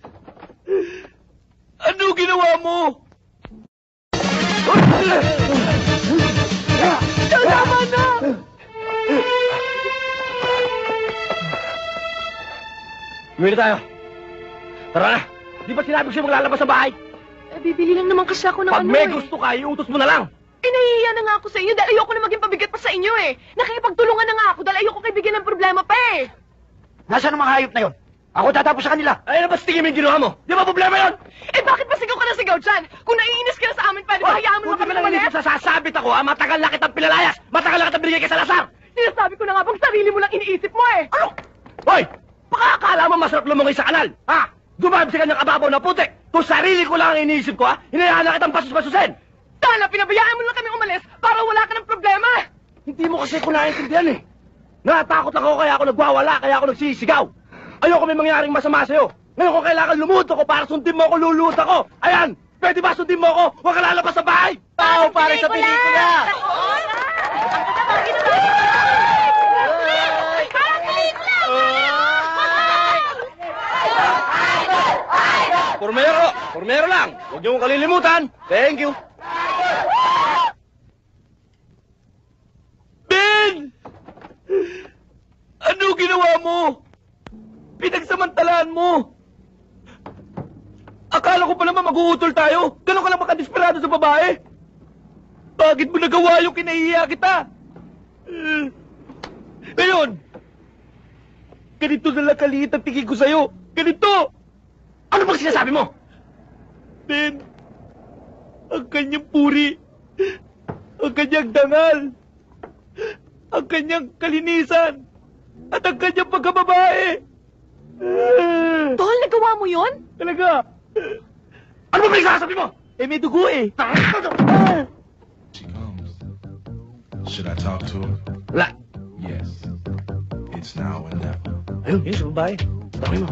Ano ginawa mo? Tama na! Bumili tayo. Tara na! Di ba sinabi ko sa'yo maglalabas sa bahay? Eh, bibili lang naman kasi ako ng Pag ano may eh. gusto ka, iutos mo na lang. Eh, nahihiya na nga ako sa inyo dahil ayoko na maging pabigat pa sa inyo eh. Nakikipagtulungan na nga ako dahil ayoko kayo bigyan ng problema pa eh. Nasaan ang mga hayop na yon? Ako tatapos sa kanila. Ay, ano ba tingin mo yung ginawa mo? Di ba problema yun? Eh, bakit ba sigaw ka na sigaw dyan? Kung naiinis ka na sa amin, pwede ba hayaan mo lang kami umalis? Sasabit ako, ha? Matagal na kitang pinalayas. Matagal na kitang binigay kay Salazar. Sinasabi ko na nga bang sarili mo lang iniisip mo eh. Ano? Hoy! Baka akala mo masarap lumungay sa kanal, ha? Dumahab sa kanyang kababaw na putik. Kung sarili ko lang ang iniisip ko, ha? Hinayaan na kitang pasus-pasusin. Sana pinabayaan mo lang kami umalis para wala ka ng problema. Hindi mo kasi ko naiintindihan eh. Natakot ako kaya ako nagwawala, kaya ako nagsisigaw. Ayoko may mangyaring masama sa'yo. Ngayon kung kailangan lumuto ko para sundin mo ako, luluto ako. Ayan! Pwede ba sundin mo ako? Huwag ka lalabas sa bahay! Tao para sa pelikula! Pormero! Pormero lang! Huwag niyo kong kalilimutan! Thank you! Ben! Ano ginawa mo? Pinagsamantalaan mo! Akala ko pa naman mag-uutol tayo! Ganon ka lang makadesperado sa babae! Bakit mo nagawa yung kinahiya kita? Ngayon! Ganito na lang kaliit ang tingin ko sa'yo! Ganito! Ano bang sinasabi mo? Ben, ang kanyang puri, ang kanyang dangal, ang kanyang kalinisan, at ang kanyang pagkababae. Tol, nagawa mo yun? Talaga. Ano ba may sasabi mo? Eh, may dugo eh. Should I talk to her? Wala. Yes. It's now or never. Ayun, yun sa babae. Takoy mo.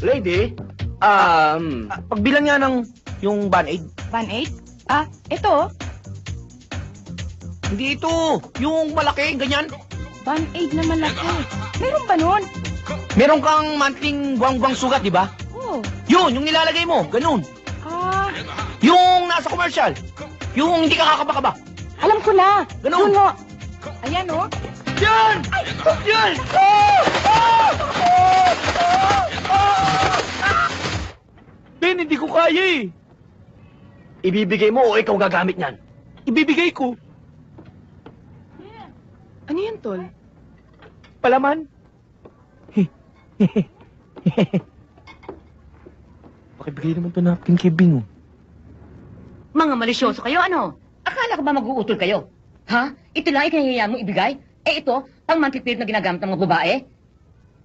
Lady, pagbilan nga ng yung Band-Aid. Band-Aid? Ah, ito. Hindi ito, yung malaki, ganyan. Band-Aid na malaki. Meron ba nun? Meron kang monthling buwang-buwang sugat, di ba? Oo. Yun, yung nilalagay mo, ganun. Ah, Yung nasa commercial. Yung hindi ka kakaba-kaba. alam ko na. Ganun. Yun, ho. Ayan, oh. Yan! Yan! Ben, hindi ko kaya eh. Ibibigay mo o ikaw gagamit niyan? Ibibigay ko. Ano yan, Tol? Palaman. Pakibigay naman to napkin kay Bing. Mga malisyoso kayo, ano? Akala ko ba mag-uutol kayo? Ha? Ito lang ikinahiyaya mong ibigay? Eh ito, pang monthly period na ginagamit ng mga babae?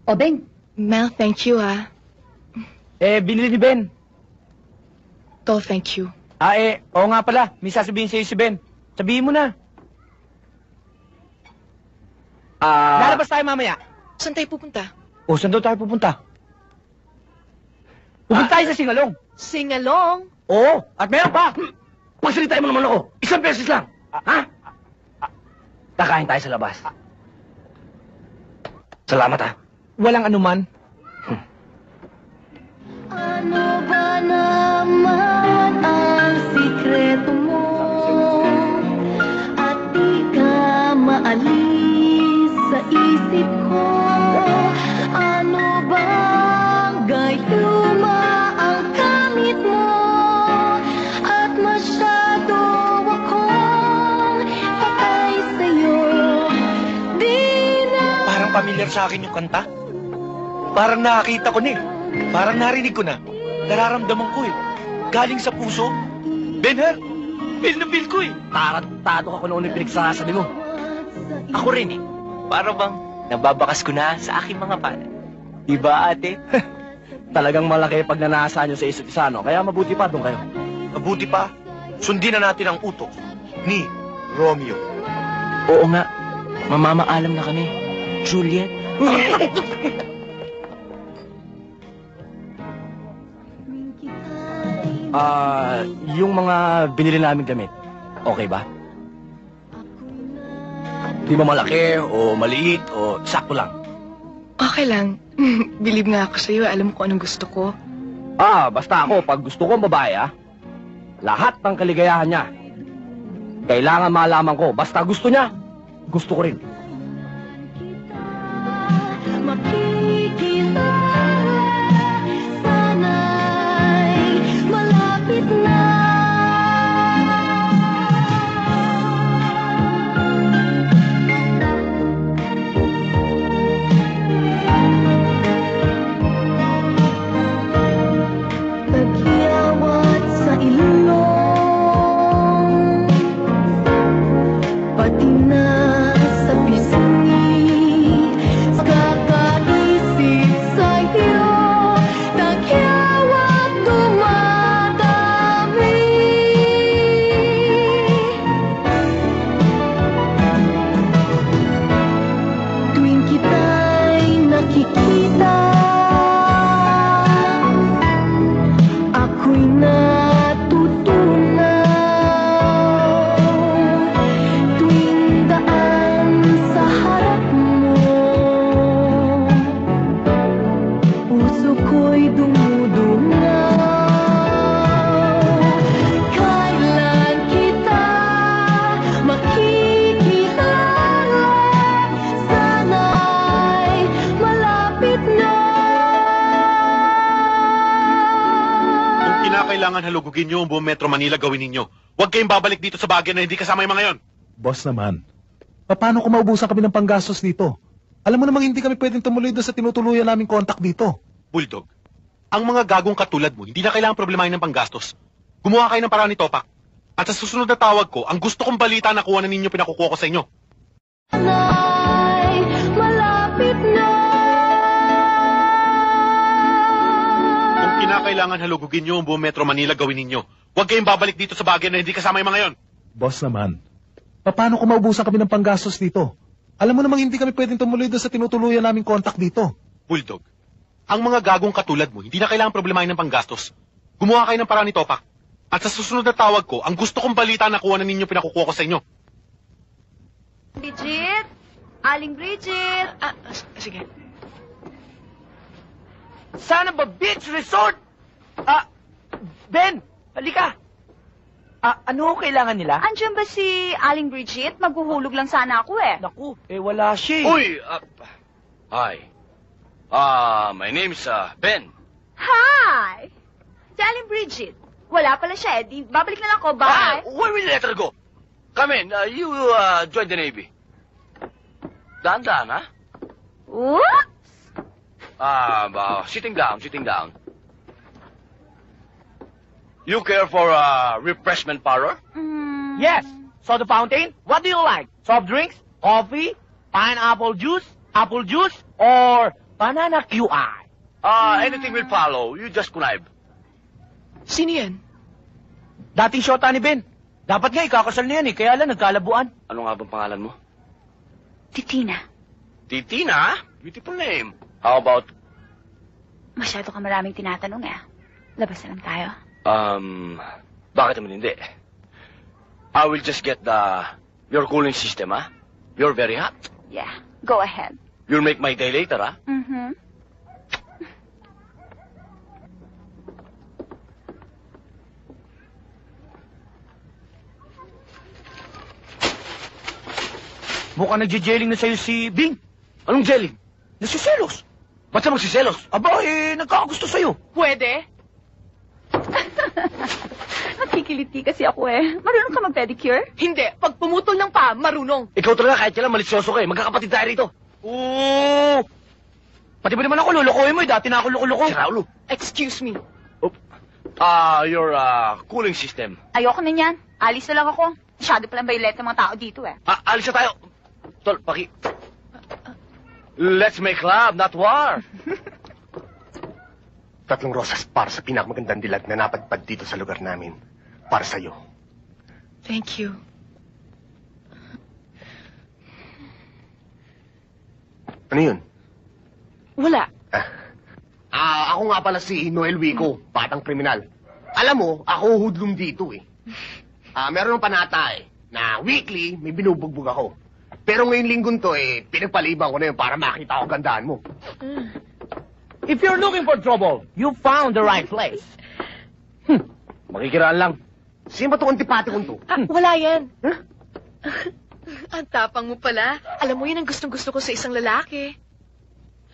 O, Beng? Mel, thank you, ah. Eh, binili ni Ben. Tol, thank you. Oo nga pala. May sasabihin sa'yo si Ben. Sabihin mo na. Lalabas tayo mamaya. Saan tayo pupunta? O, saan daw tayo pupunta? Pupunta tayo sa Singalong. Singalong? Oo, at meron pa. Pagsalitain mo naman ako. 1 beses lang. Ha? Kakain tayo sa labas. Salamat, ha. Walang anuman. Ano ba naman ang sikreto mo? At di ka maalis sa isip ko. Ano bang gayuma ang kamit mo? At masyado akong patay sa'yo. Di na... Parang pamilyar sa akin yung kanta. Parang nakakita ko na eh. Parang narinig ko na. Nararamdaman ko eh. Galing sa puso. Ben-Her, feel na feel ko eh. Tarantado ako noon yung pinagsasabi mo. Ako rin eh. Para bang nababakas ko na sa aking mga panay. Diba ate? Talagang malaki pag nanasa nyo sa isa't isa, no? Kaya mabuti pa doon kayo. Mabuti pa, sundin na natin ang utos ni Romeo. Oo nga, mamamaalam na kami. Juliet. Yung mga binili namin damit, okay ba? Di ba malaki o maliit o sakto lang? Okay lang. Believe nga ako sa'yo. Alam ko anong gusto ko. Basta ako, pag gusto ko babae, lahat ng kaligayahan niya, kailangan malaman ko. Basta gusto niya, gusto ko rin. Makikita, sana'y malapit na. Tagyawat sa ilong, pati na sa pisngi, kakaisip sa'yo, tagyawat dumadami. Tuwing kita'y nakikita, ako'y natutunaw. Tuwing daan sa harap mo, puso ko'y dumudungaw. Kailan kita makikita, sana'y malapit na. Kung kinakailangan halugugin nyo ang buong Metro Manila, gawin ninyo. Huwag kayong babalik dito sa bagay na hindi kasama yung mga yon. Boss naman, paano kung maubusan kami ng panggastos dito? Alam mo namang hindi kami pwedeng tumuloy doon sa tinutuluyan naming kontak dito. Bulldog, ang mga gagong katulad mo, hindi na kailangan problemahin ng panggastos. Gumawa kayo ng paraan ni Topak. At sa susunod na tawag ko, ang gusto kong balita na kuha na ninyo pinakukuha ko sa inyo. Malapit na. Kung kinakailangan halugugin nyo ang buong Metro Manila, gawin ninyo. Huwag kayong babalik dito sa bagay na hindi kasama yung mga yon. Boss naman, paano kung maubusan kami ng panggastos dito? Alam mo namang hindi kami pwedeng tumuloy doon sa tinutuluyan naming contact dito. Bulldog, ang mga gagong katulad mo, hindi na kailangan problemahin ng panggastos. Gumawa kayo ng paraan ni Topak. At sa susunod na tawag ko, ang gusto kong balita na kuha na ninyo pinakukuha ko sa inyo. Bridget? Aling Bridget? Sige. Sana ba beach resort? Ben, halika. Ano kailangan nila? Andiyan ba si Aling Bridget? Maghuhulog lang sana ako eh. Naku, wala siya. Uy! Hi. My name's Ben. Hi! Si Aling Bridget. Wala pala siya eh. Babalik na lang ako. Bye! Where will you let her go? Come in. You join the Navy. Dahan-dahan, ha? What? Sitting down. You care for a refreshment parlor? Yes. Soda fountain? What do you like? Soft drinks? Coffee? Pineapple juice? Apple juice? Or banana QI? Anything will follow. You just connive. Sino yan? Dating shota ni Ben. Dapat nga ikakasal na yan eh, kaya lang nagkalabuan. Ano nga bang pangalan mo? Titina. Titina? Beautiful name. How about... Masyado ka maraming tinatanong eh. Labas na lang tayo. Bakit naman hindi? I will just get your cooling system, ha? You're very hot. Yeah, go ahead. You'll make my day later, ha? Mm-hmm. Mukhang nagje-jelling na sa'yo si Bing. Anong jelling? Nasiselos. Ba't siya magsiselos? Aba, nagkakagusto sa'yo. Pwede? Nakikiliti kasi ako eh. Marunong ka mag-pedicure? Hindi. Pag pumutol ng paa, marunong. Ikaw talaga kahit kailan malisyoso ka eh. Magkakapatid tayo rito. Oo. Pati ba naman ako lulukoy mo eh. Dati na ako loko-loko. Si Raulo. Excuse me. Your cooling system. Ayoko na yan. Alis na lang ako. Masyado palang baylet ng mga tao dito eh. Alis na tayo. Tol, Let's make love, not war. 3 rosas para sa pinakamagandang dilag na napadpad dito sa lugar namin. Para sa'yo. Thank you. Ano yun? Wala. Ako nga pala si Noel Wico, batang kriminal. Alam mo, ako hudlum dito eh. Meron ng panata eh, na weekly may binubugbog ako. Pero ngayong linggon to eh, pinagpaliban ko na yun para makita ko gandaan mo. If you're looking for trouble, you found the right place. Makikiraan lang. Sino ba itong antipati kong to? Wala yan. Ang tapang mo pala. Alam mo yun ang gustong-gusto ko sa isang lalaki.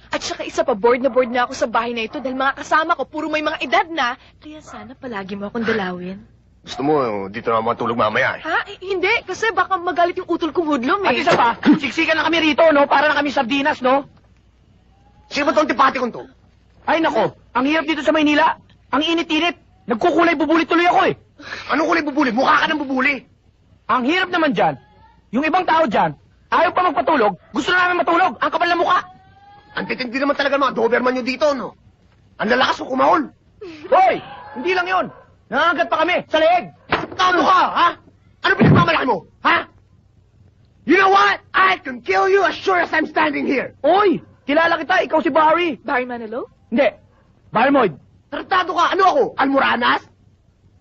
At saka isa pa, bored na ako sa bahay na ito dahil mga kasama ko, puro may mga edad na. Kaya sana palagi mo akong dalawin. Gusto mo, dito na matulog mamaya eh. Hindi, kasi baka magalit yung utol kong hudlom eh. At isa pa, siksikan na kami rito, no? Para na kami sardinas, no? Sino ba itong antipati kong to? Ay, nako. Ang hirap dito sa Maynila. Ang init-init. Nagkukulay bubuli tuloy ako eh. Anong kulay bubuli? Mukha ka ng bubuli. Ang hirap naman dyan, yung ibang tao dyan, ayaw pa magpatulog, gusto na namin matulog. Ang kapal na mukha. Ang titindi naman talaga mga Doberman nyo dito, no? Ang lalakas mo kumahol. Hoy! Hindi lang yun. Nangagat pa kami sa leeg. Tado ka, ha? Ano pinagmamalaki mo, ha? You know what? I can kill you as sure as I'm standing here. Oy! Kilala kita, ikaw si Barry. Barry Manilow? Hindi. Barry Moyd. Tartado ka, ano ako? Almoranas?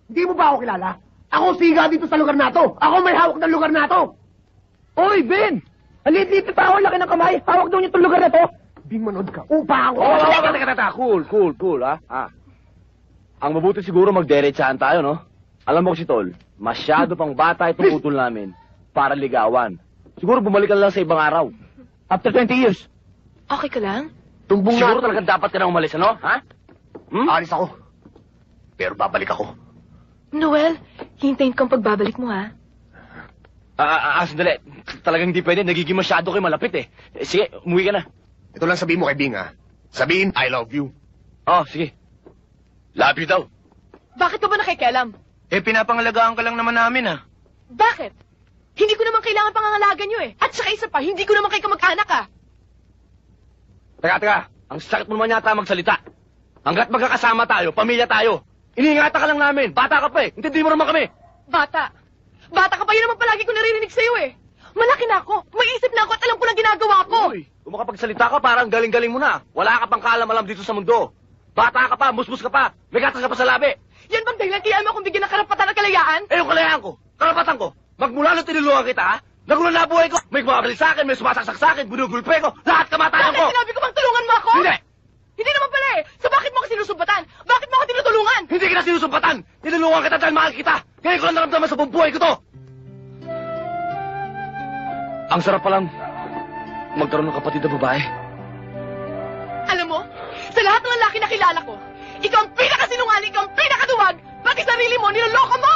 Hindi mo ba ako kilala? Ako siga dito sa lugar na to. Ako may hawak ng lugar na to. Oy, Ben! Ang liit-liit pa ako, laki ng kamay. Hawak daw niyo itong lugar na to. Bing, manood ka. Upa ako. Cool, ha? Ang mabuti siguro magderechahan tayo, no? Alam mo kasi, Tol, masyado pang bata itong utol namin para ligawan. Siguro bumalik ka lang sa ibang araw. After 20 years. Okay ka lang? Tumbong Siguro na. talaga dapat ka na umalis, ano? Ha? Alis ako. Pero babalik ako. Noel, hintayin kang pagbabalik mo ha. Sandali. Talagang hindi pwede. Nagiging masyado kayo malapit eh. Sige, umuwi ka na. Ito lang sabihin mo kay Bing, ha? Sabihin, I love you. Oh, sige. Love you daw. Bakit ka ba nakikialam? Pinapangalagaan ka lang naman namin, Bakit? Hindi ko naman kailangan pangangalaga nyo eh. At saka isa pa, hindi ko naman kayo kamag-anak Teka. Ang sakit mo naman yata magsalita. Hanggat magkakasama tayo, pamilya tayo. Iniingatan ka lang namin. Bata ka pa eh. Hindi mo naman kami. Bata ka pa, yun naman palagi ko naririnig sa'yo eh. Malaki na ako, may isip na ako at alam ko na ginagawa ko. Uy, kung makapagsalita ka, parang galing-galing mo na. Wala ka pang kaalam-alam dito sa mundo. Bata ka pa, musmus ka pa, may gatas ka pa sa labi. Yan bang dahilan kaya mo akong bigyan ng karapatan at kalayaan? Yung kalayaan ko, karapatan ko. Magmula nung tinulungan kita, ha? Nagulan na buhay ko. May bumabalik sa akin, may sumasaksak sa akin, binugulpe ko, lahat kamatayan ko. Bakit sinabi ko bang tulungan mo ako? Hindi! Hindi naman pala eh. So bakit mo ako sinusumbatan? Bakit mo ako tinutulungan? Hindi kita sinusumpatan! Tinulungan kita dahil mahal kita! Ngayon ko lang naramdaman sa buong buhay ko to! Ang sarap palang magkaroon ng kapatid na babae. Alam mo, sa lahat ng lalaki na kilala ko, ikaw ang pinakasinungaling, ikaw ang pinakaduwag, pati sarili mo, niloloko mo!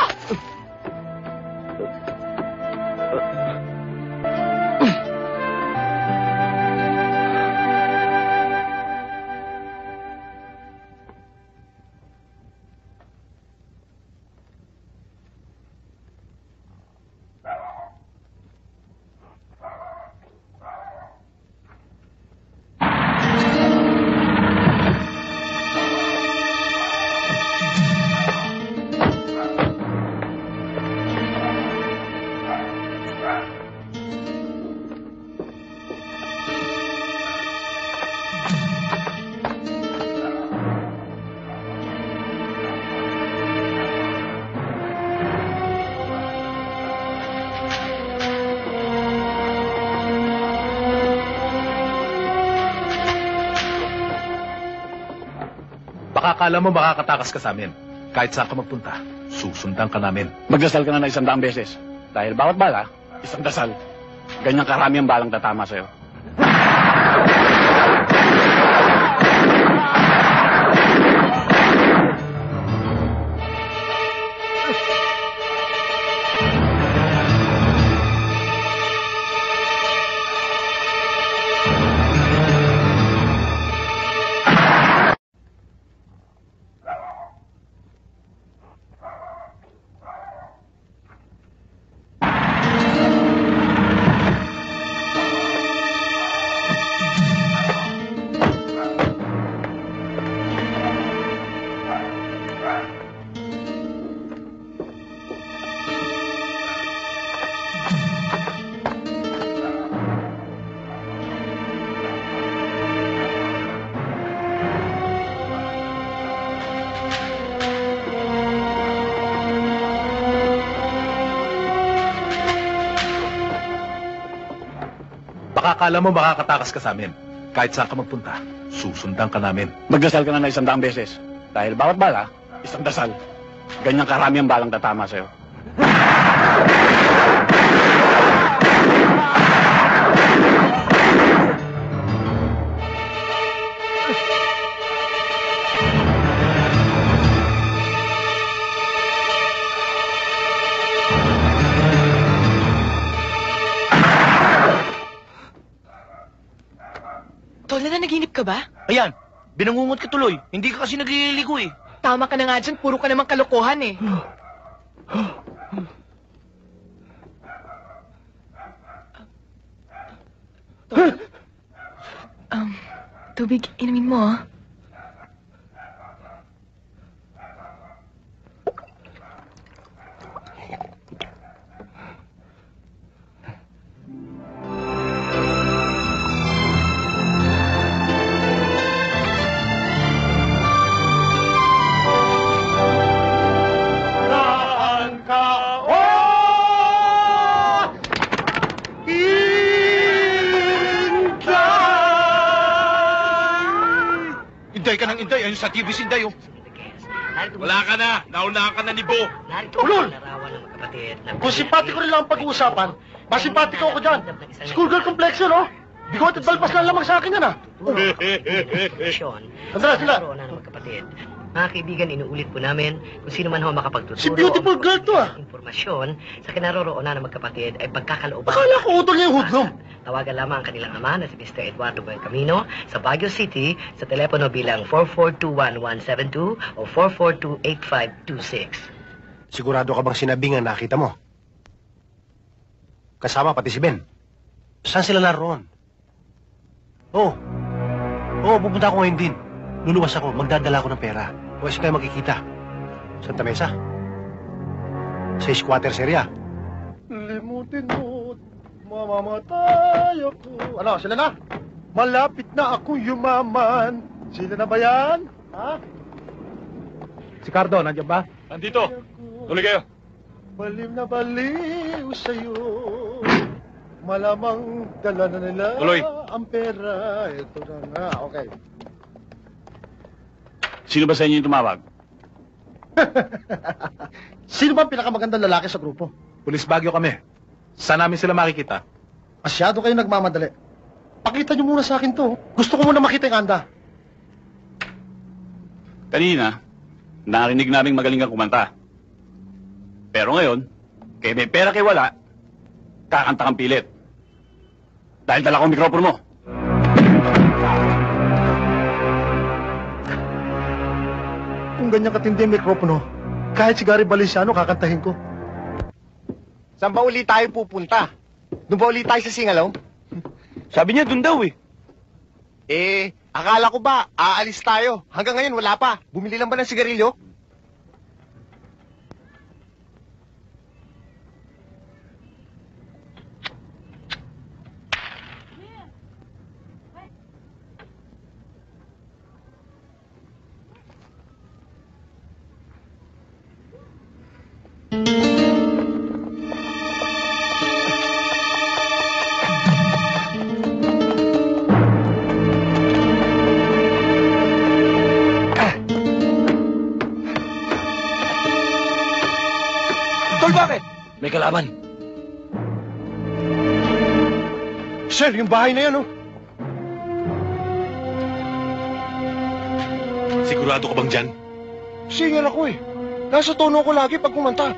Akala mo makakatakas ka sa amin. Kahit saan ka magpunta, susundan ka namin. Magdasal ka na ng 100 beses. Dahil bawat bala, isang dasal. Ganyang karami ang balang tatama sa'yo. Akala mo makakatakas ka sa amin. Kahit saan ka magpunta, susundan ka namin. Magdasal ka na ng 100 beses. Dahil bawat bala, isang dasal. Ganyang karami ang balang tatama sa'yo. Tolda na, naginip ka ba? Ayan, binangungot ka tuloy. Hindi ka kasi nagliligo eh. Tama ka na nga dyan, puro ka namang kalokohan eh. Tubig, inumin mo ah. Intay ka ng intay. Ayun sa TV si Inday, oh. Wala ka na. Naunahan ka na ni Bo. Ulol! Kung simpatiko rin lang ang pag-uusapan, mas simpatiko ako dyan. Schoolgirl complexion, oh. Bigot at balpas lang lamang sa akin yan, ah. Sandra, sila. Mga kaibigan, inuulit po namin kung sino man ho makapagtuturo. Si beautiful girl to, ah. Informasyon sa kinaroroonan ng magkapatid ay pagkakalooban. Akala ko utol niya yung hoodlum. Tawagan lamang ang kanilang ama na si Mr. Eduardo Buencamino sa Baguio City sa telepono bilang 4421-172 o 442-8526. Sigurado ka bang sinabing ang nakita mo? Kasama pati si Ben. Saan sila naroon? Oo, pupunta ako ngayon din. Luluwas ako, magdadala ako ng pera. Pwes kayo magkikita. Santa Mesa? Sa squatters area. Limutin mo, mamamatay ako. Ano, sila na? Malapit na akong yumaman. Sila na ba yan? Ha? Si Cardo, nandiyan ba? Nandito. Tuloy kayo. Baliw na baliw sa'yo. Malamang dala na nila Tuloy. ang pera. Ito na nga, okay. Sino ba sa inyo yung tumawag? Sino ba ang pinakamagandang lalaki sa grupo? Pulis Bagyo kami. Saan namin sila makikita? Masyado kayo nagmamadali. Pakita niyo muna sa akin to. Gusto ko muna makita yung anda. Kanina, narinig naming magaling kang kumanta. Pero ngayon, kaya may pera kay wala, kakanta kang pilit. Dahil dala ko ang mikropono mo. Kung ganyan katindi ang mikropono, kahit si Gary Valenciano kakantahin ko. Saan ba uli tayo pupunta? Doon ba uli tayo sa Singalong? Sabi niya, dun daw eh. Akala ko ba, aalis tayo. Hanggang ngayon, wala pa. Bumili lang ba ng sigarilyo? Tol, bakit? May kalaban. Sir, yung bahay na yan, oh. Sigurado ka bang dyan? Singer ako eh. Nasa tono ko lagi pag kumanta.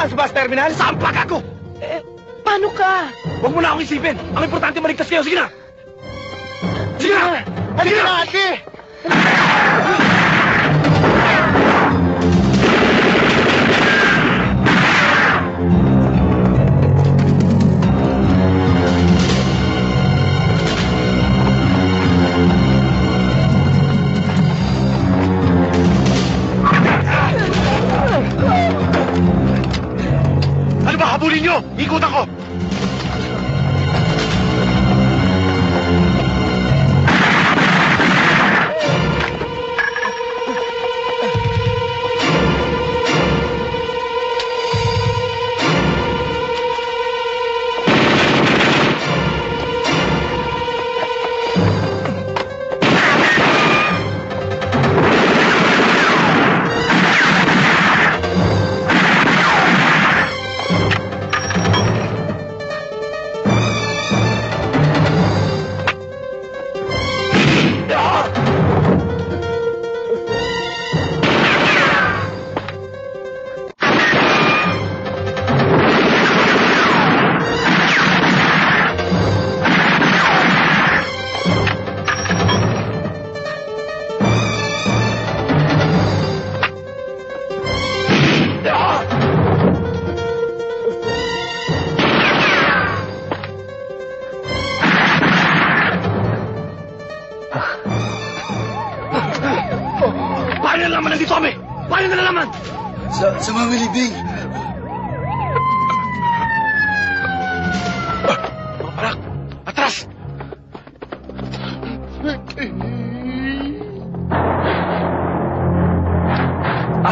Saan sa bus terminal? Saan pa ako? Paano ka? Huwag mo na akong isipin. Ang importante maligtas kayo. Sige na! Sige na! Sige na, ate! Ano ba? Habulin nyo! Ikot ako! Paano nalaman nandito kami? Paano nalaman? Sa mga libing.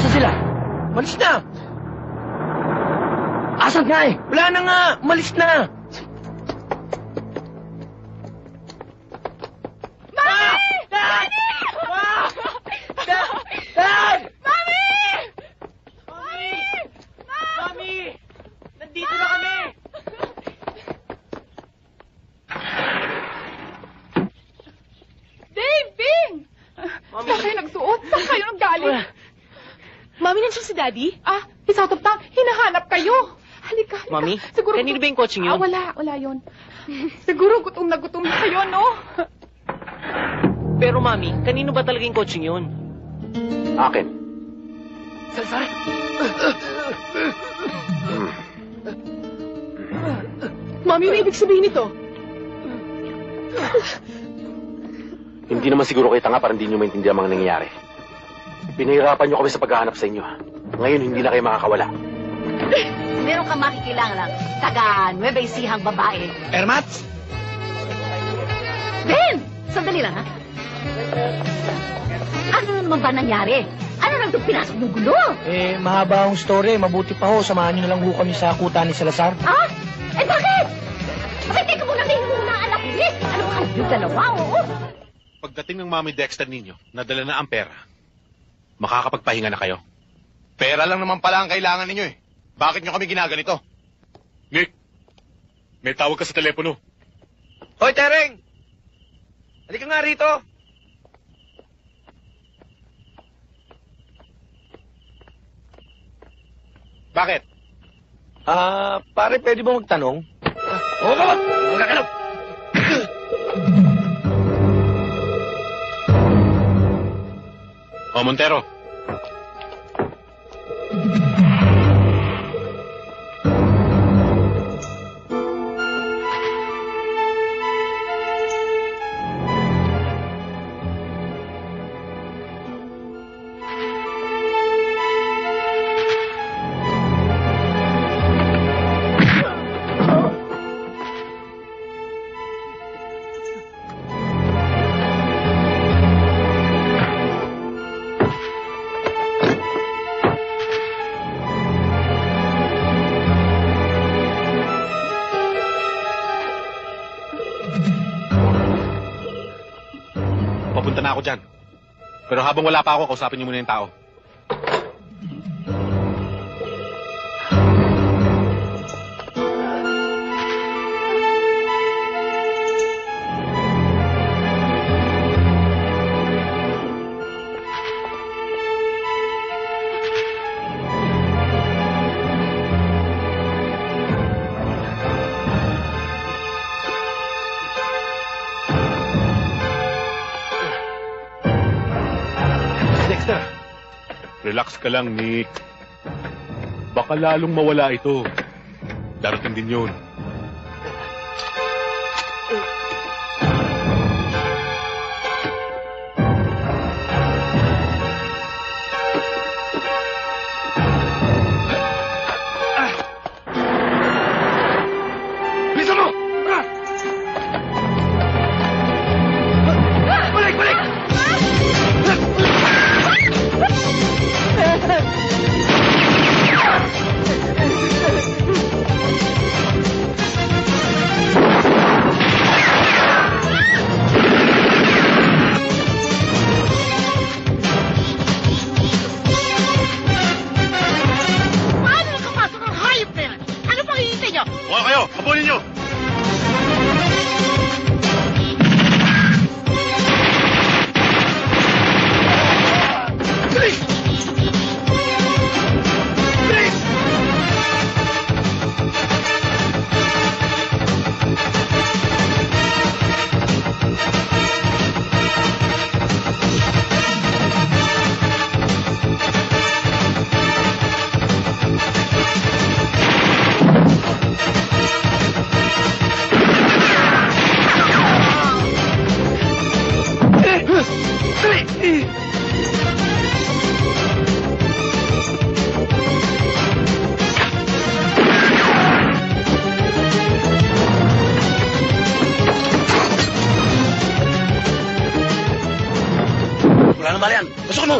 Asa sila? Malis na! Asan nga eh? Wala na nga! Malis na! Mami! Dad! Dad! Dad! Mami! Mami! Nandito na kami! Dave! Bing! Mami. Saan kayo nagsuot? Saan kayo nanggaling? Mami, nandiyan si Daddy? Ah, he's out of town. Hinahanap kayo. Halika, halika. Mami, Siguro kanino ba yung coaching yun? wala yun. Siguro gutom na kayo, no? Pero Mami, kanino ba talaga yung coaching yun? Akin. Salsar! Mami, ano ibig sabihin nito? Hindi naman siguro kayo tanga para hindi nyo maintindihan ang mga nangyayari. Pinahirapan nyo kami sa paghahanap sa inyo. Ngayon, hindi na kayo makakawala. Meron kang makikilangan taga Nueva Ecijang babae. Ermats! Ben! Sandali lang, ha? Ano na naman ba nangyari? Ano nang itong pinasok ng gulo? Mahaba ang story. Mabuti pa ho. Samahan nyo na lang ho kami sa kuta ni Salazar. Ah? Eh, bakit? Bakit teka muna may muna anak ni? Ano ba kayo dalawa, oo? Pagdating ng Mami Dexter ninyo, nadala na ang pera. Makakapagpahinga na kayo. Pera lang naman pala ang kailangan ninyo eh. Bakit nyo kami ginaganito? Nick, may tawag ka sa telepono. Hoy, Tereng! Halika nga rito. Bakit? Pare, pwede ba magtanong? Oo ka ba? Magkakalap! O, Montero. Papunta na ako dyan. Pero habang wala pa ako, kausapin niyo muna yung tao. Dexter! Relax ka lang, Nick. Baka lalong mawala ito. Darating din yun. Bilisan mo! Balik! Balik! Paano nakapasok ang hayop na yan? Ano pang hihintay niyo? Huwag kayo! Habulin niyo! Bilis! Bilis! Dali! Wala na bala yan. Pasok mo!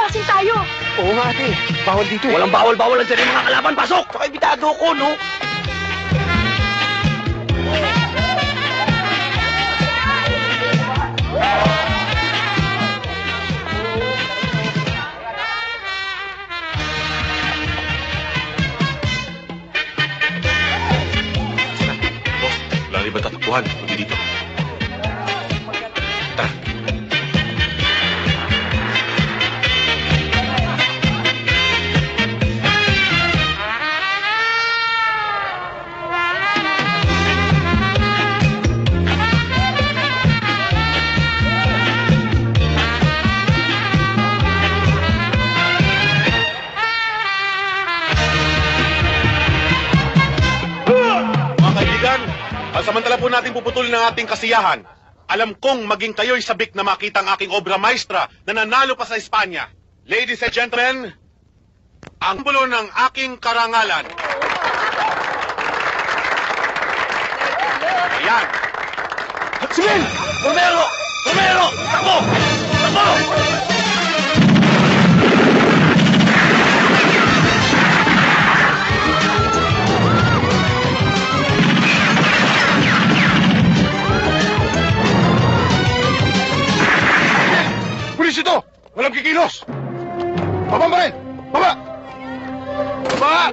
Labasin tayo! Oo nga, ate. Bawal dito. Walang bawal-bawal lang dyan yung mga kalaban. Pasok! Saka imbitado ko, no? Wala rin ba tatakbuhan? Hindi dito. Tara. Samantala po natin puputulin ang ating kasiyahan. Alam kong maging kayo'y sabik na makita ang aking obra maestra na nanalo pa sa Espanya. Ladies and gentlemen, ang bulo ng aking karangalan. Ayan. Sige! Romero! Romero! Takbo! Takbo! Pulis ito! Walang kikilos! Baba pa rin! Baba! Baba!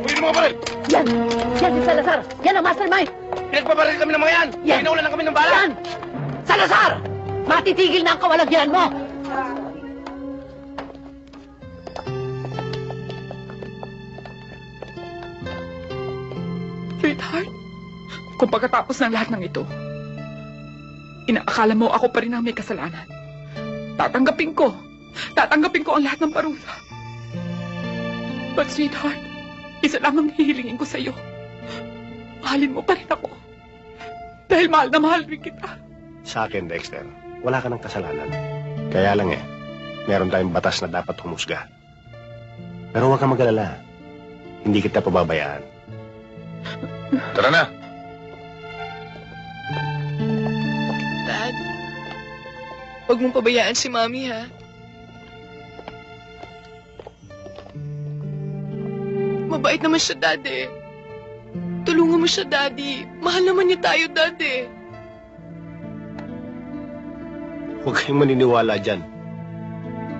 Uwi mo pa rin! Yan! Yan si Salazar! Yan ang mastermind! Pinagpabaril kami ng mga yan! Yan! Pinaulan lang kami ng bala! Yan! Salazar! Matitigil na ang kawalagyan mo! Sweetheart, kung pagkatapos ng lahat ng ito, inaakala mo ako pa rin ang may kasalanan, tatanggapin ko ang lahat ng parusa. But sweetheart, isa lang ang hihilingin ko sa'yo. Mahalin mo pa rin ako. Dahil mahal na mahal rin kita. Sa akin, Dexter, wala ka ng kasalanan. Kaya lang meron tayong batas na dapat humusga. Pero huwag kang mag-alala. Hindi kita pababayaan. Tara na! Dad, huwag mong pabayaan si Mami, ha? Mabait naman siya, Daddy. Tulungan mo siya, Daddy. Mahal naman niya tayo, Daddy. Huwag kayong maniniwala dyan.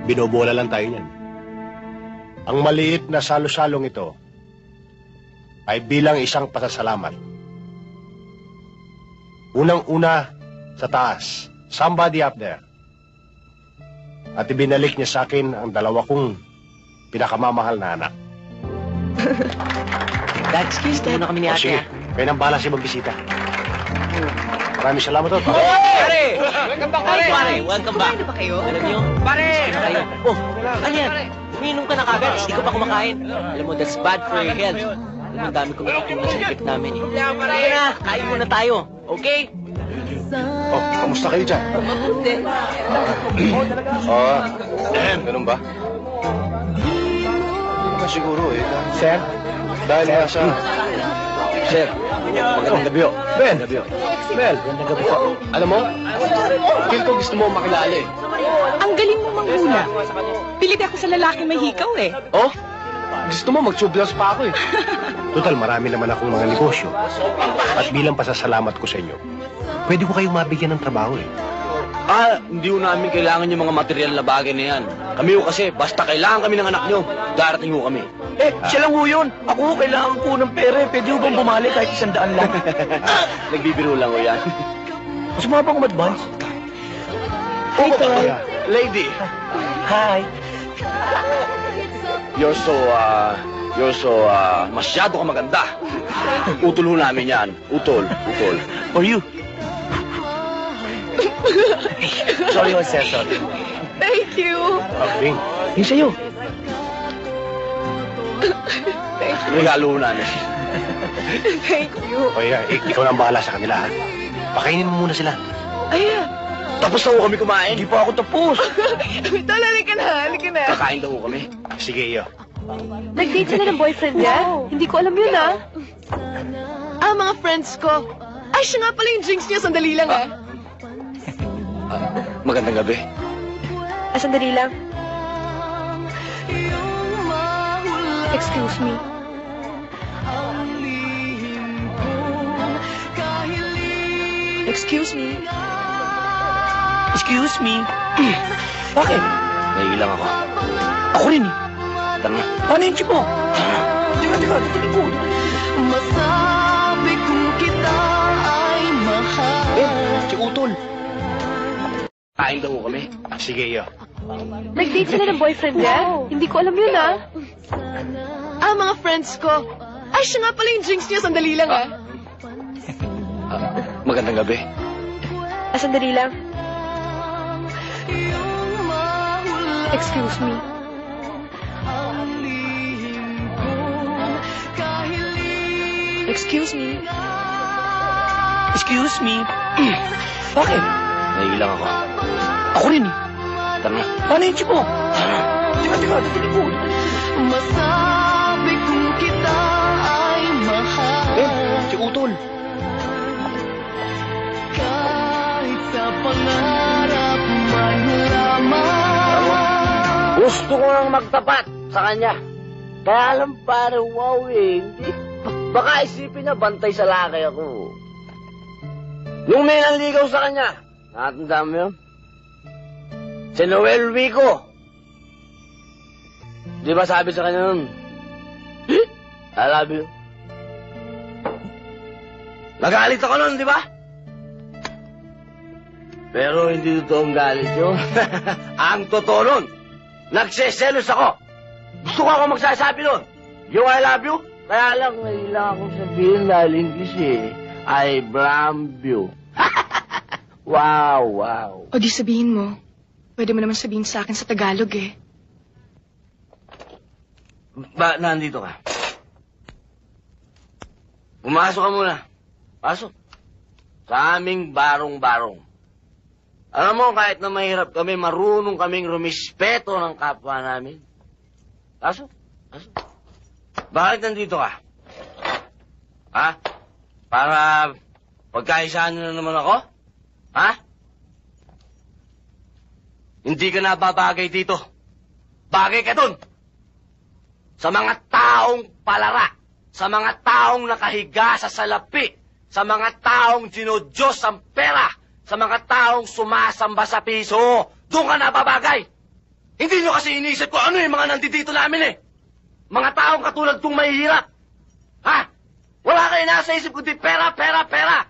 Binobola lang tayo niyan. Ang maliit na salo-salong ito ay bilang isang pasasalamat. Unang-una sa taas, somebody up there. At ibinalik niya sa akin ang dalawa kong pinakamamahal na anak. Dad, excuse muna kami ni O, ate, sige, ha? kayo nang bahala siya magbisita. Maraming salamat, Tol. Pare! Welcome back, pare! Pare, welcome back. Ano ba kayo? Alam niyo? Pare! Kayo. Oh, ano yan? Umiinom ka na kagad, hindi ko pa kumakain. Alam mo, that's bad for your health. Alam mo, ang dami kong natutunan sa trip namin. Sige na, kain muna tayo. Okay? Oh, kamusta kayo dyan? Mabuti. Ganun ba? Hindi naman siguro Sir? Dahil nasa... Sir, magandang gabi ho. Ben! Mel, magandang gabi ho. Alam mo, feel ko gusto mo makilala Ang galing mo manghula. Pilit ako sa lalaking may hikaw eh. Oh? Gusto mo mag-sublas pa ako Total, marami naman akong mga negosyo. At bilang pasasalamat ko sa inyo, pwede ko kayong mabigyan ng trabaho Hindi ko namin kailangan yung mga material na bagay na yan. Kami ho kasi, basta kailangan kami ng anak nyo, darating ho kami. Siya lang ho yun. Ako, kailangan ko ng pera. Pwede ho bang bumali kahit 100 lang? Nagbibiro lang ho yan. Mas mga pang advance. Hey, Tol. Lady, Hi. you're so, masyado ka maganda. Utol ho namin yan. Utol. For you. Sorry, Jose. Sorry. Thank you. Bing. Yung sa'yo. Regalo ho namin. Thank you. O ikaw nang bahala sa kanila, ha? Pakainin mo muna sila. Ayan. Tapos na ho kami kumain. Hindi pa ako tapos. Tol, halika na. Kakain daw ho kami. Sige, iyo. Nag-date sila ng boyfriend niya? Hindi ko alam yun, ah. Mga friends ko. Ay, siya nga pala yung drinks niya. Sandali lang, Magandang gabi. Sandali lang. Excuse me. Excuse me. Excuse me. Bakit? Naiilang ako. Ako rin eh. Tara na. Paano yung jeep mo? Teka, dali ko. Masabi kung kita ay mahal. Si Utol. Kain daw kami. Sige, yo. Nag-date sila ng boyfriend niya? Hindi ko alam yun, ah. Mga friends ko. Ay, siya nga pala yung drinks niya. Sandali lang, ah. Magandang gabi. Sandali lang. Excuse me. Excuse me. Excuse me. Bakit? Naiilang ako. Ako rin eh. Tara na. Paano yung jeep mo? Teka, dali ko. Masabi kung kita ay mahal. Si Utol. Kahit sa pangarap man lamang. Gusto ko nang magtapat sa kanya. Kaya alam pare, wow eh. Hindi. Baka isipin niya bantay sa lakay ako. Yung may nanligaw sa kanya, nakatanda mo yun? Si Noel Rico. Di ba sabi sa kanya nun? I love you. Nagalit ako nun, di ba? Pero hindi totoong galit yun. Ang totoo nun, nagseselos ako. Gusto ko ako magsasabi nun. Yung I love you, kaya lang nailang akong sabihin dahil English eh. I love you. Wow, wow. O di sabihin mo. Pwede mo naman sabihin sa akin sa Tagalog eh. Ba, nandito ka? Pumasok ka muna. Pasok. Sa aming barong-barong. Alam mo, kahit na mahirap kami, marunong kaming rumispeto ng kapwa namin. Pasok. Pasok. Bakit nandito ka? Ha? Para pagkaisahan na naman ako? Ha? Hindi ka na babagay dito. Bagay ka dun. Sa mga taong palara. Sa mga taong nakahiga sa salapi. Sa mga taong dinudyos ang pera. Sa mga taong sumasamba sa piso. Doon ka na babagay. Hindi nyo kasi inisip ko ano yung mga nandito namin eh. Mga taong katulad kong mahihirap. Ha? Wala kayo nasa isip kundi pera, pera, pera.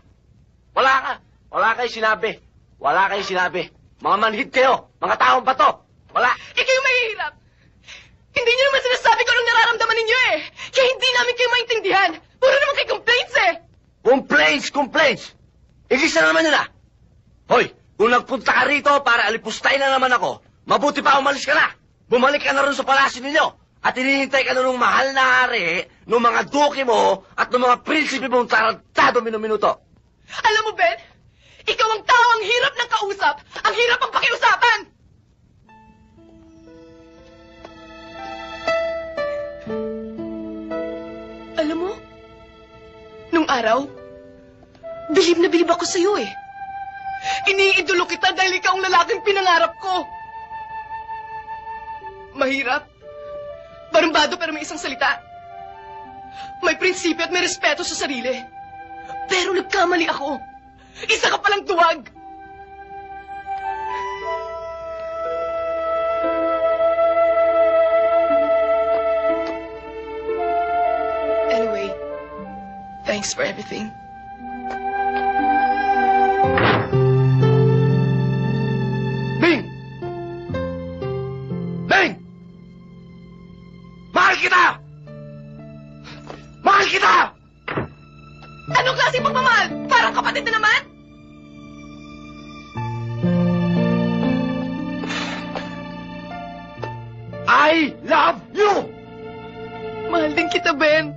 Wala kayo sinabi. Wala kayo sinabi. Mga manhid kayo. Mga taong bato. Wala. Ikaw yung mahihirap. Hindi niyo naman sinasabi ko anong nararamdaman ninyo eh. Kaya hindi namin kayo maintindihan. Puro naman kayo complaints eh. Complaints. Igisa na naman yun ah. Hoy, kung nagpunta ka rito para alipustay na naman ako, mabuti pa umalis ka na. Bumalik ka na rin sa palasyo ninyo. At hinihintay ka na nung mahal na hari, nung mga duki mo, at nung mga prinsipe mong tarantado minuto. Alam mo, Ben, ikaw ang tao ang hirap ng kausap, ang hirap ang pakiusapan. Alam mo, nung araw, bilib na bilib ako sa'yo eh. Iniidolo kita dahil ikaw ang lalaking pinangarap ko. Mahirap. Barumbado pero may isang salita. May prinsipyo at may respeto sa sarili. Pero nagkamali ako. Isa ka palang duwag. Anyway, thanks for everything. Bing! Bing! Mahal kita! Mahal kita! Anong klaseng pagmamahal? Parang kapatid na naman? I love you! Mahal din kita, Ben.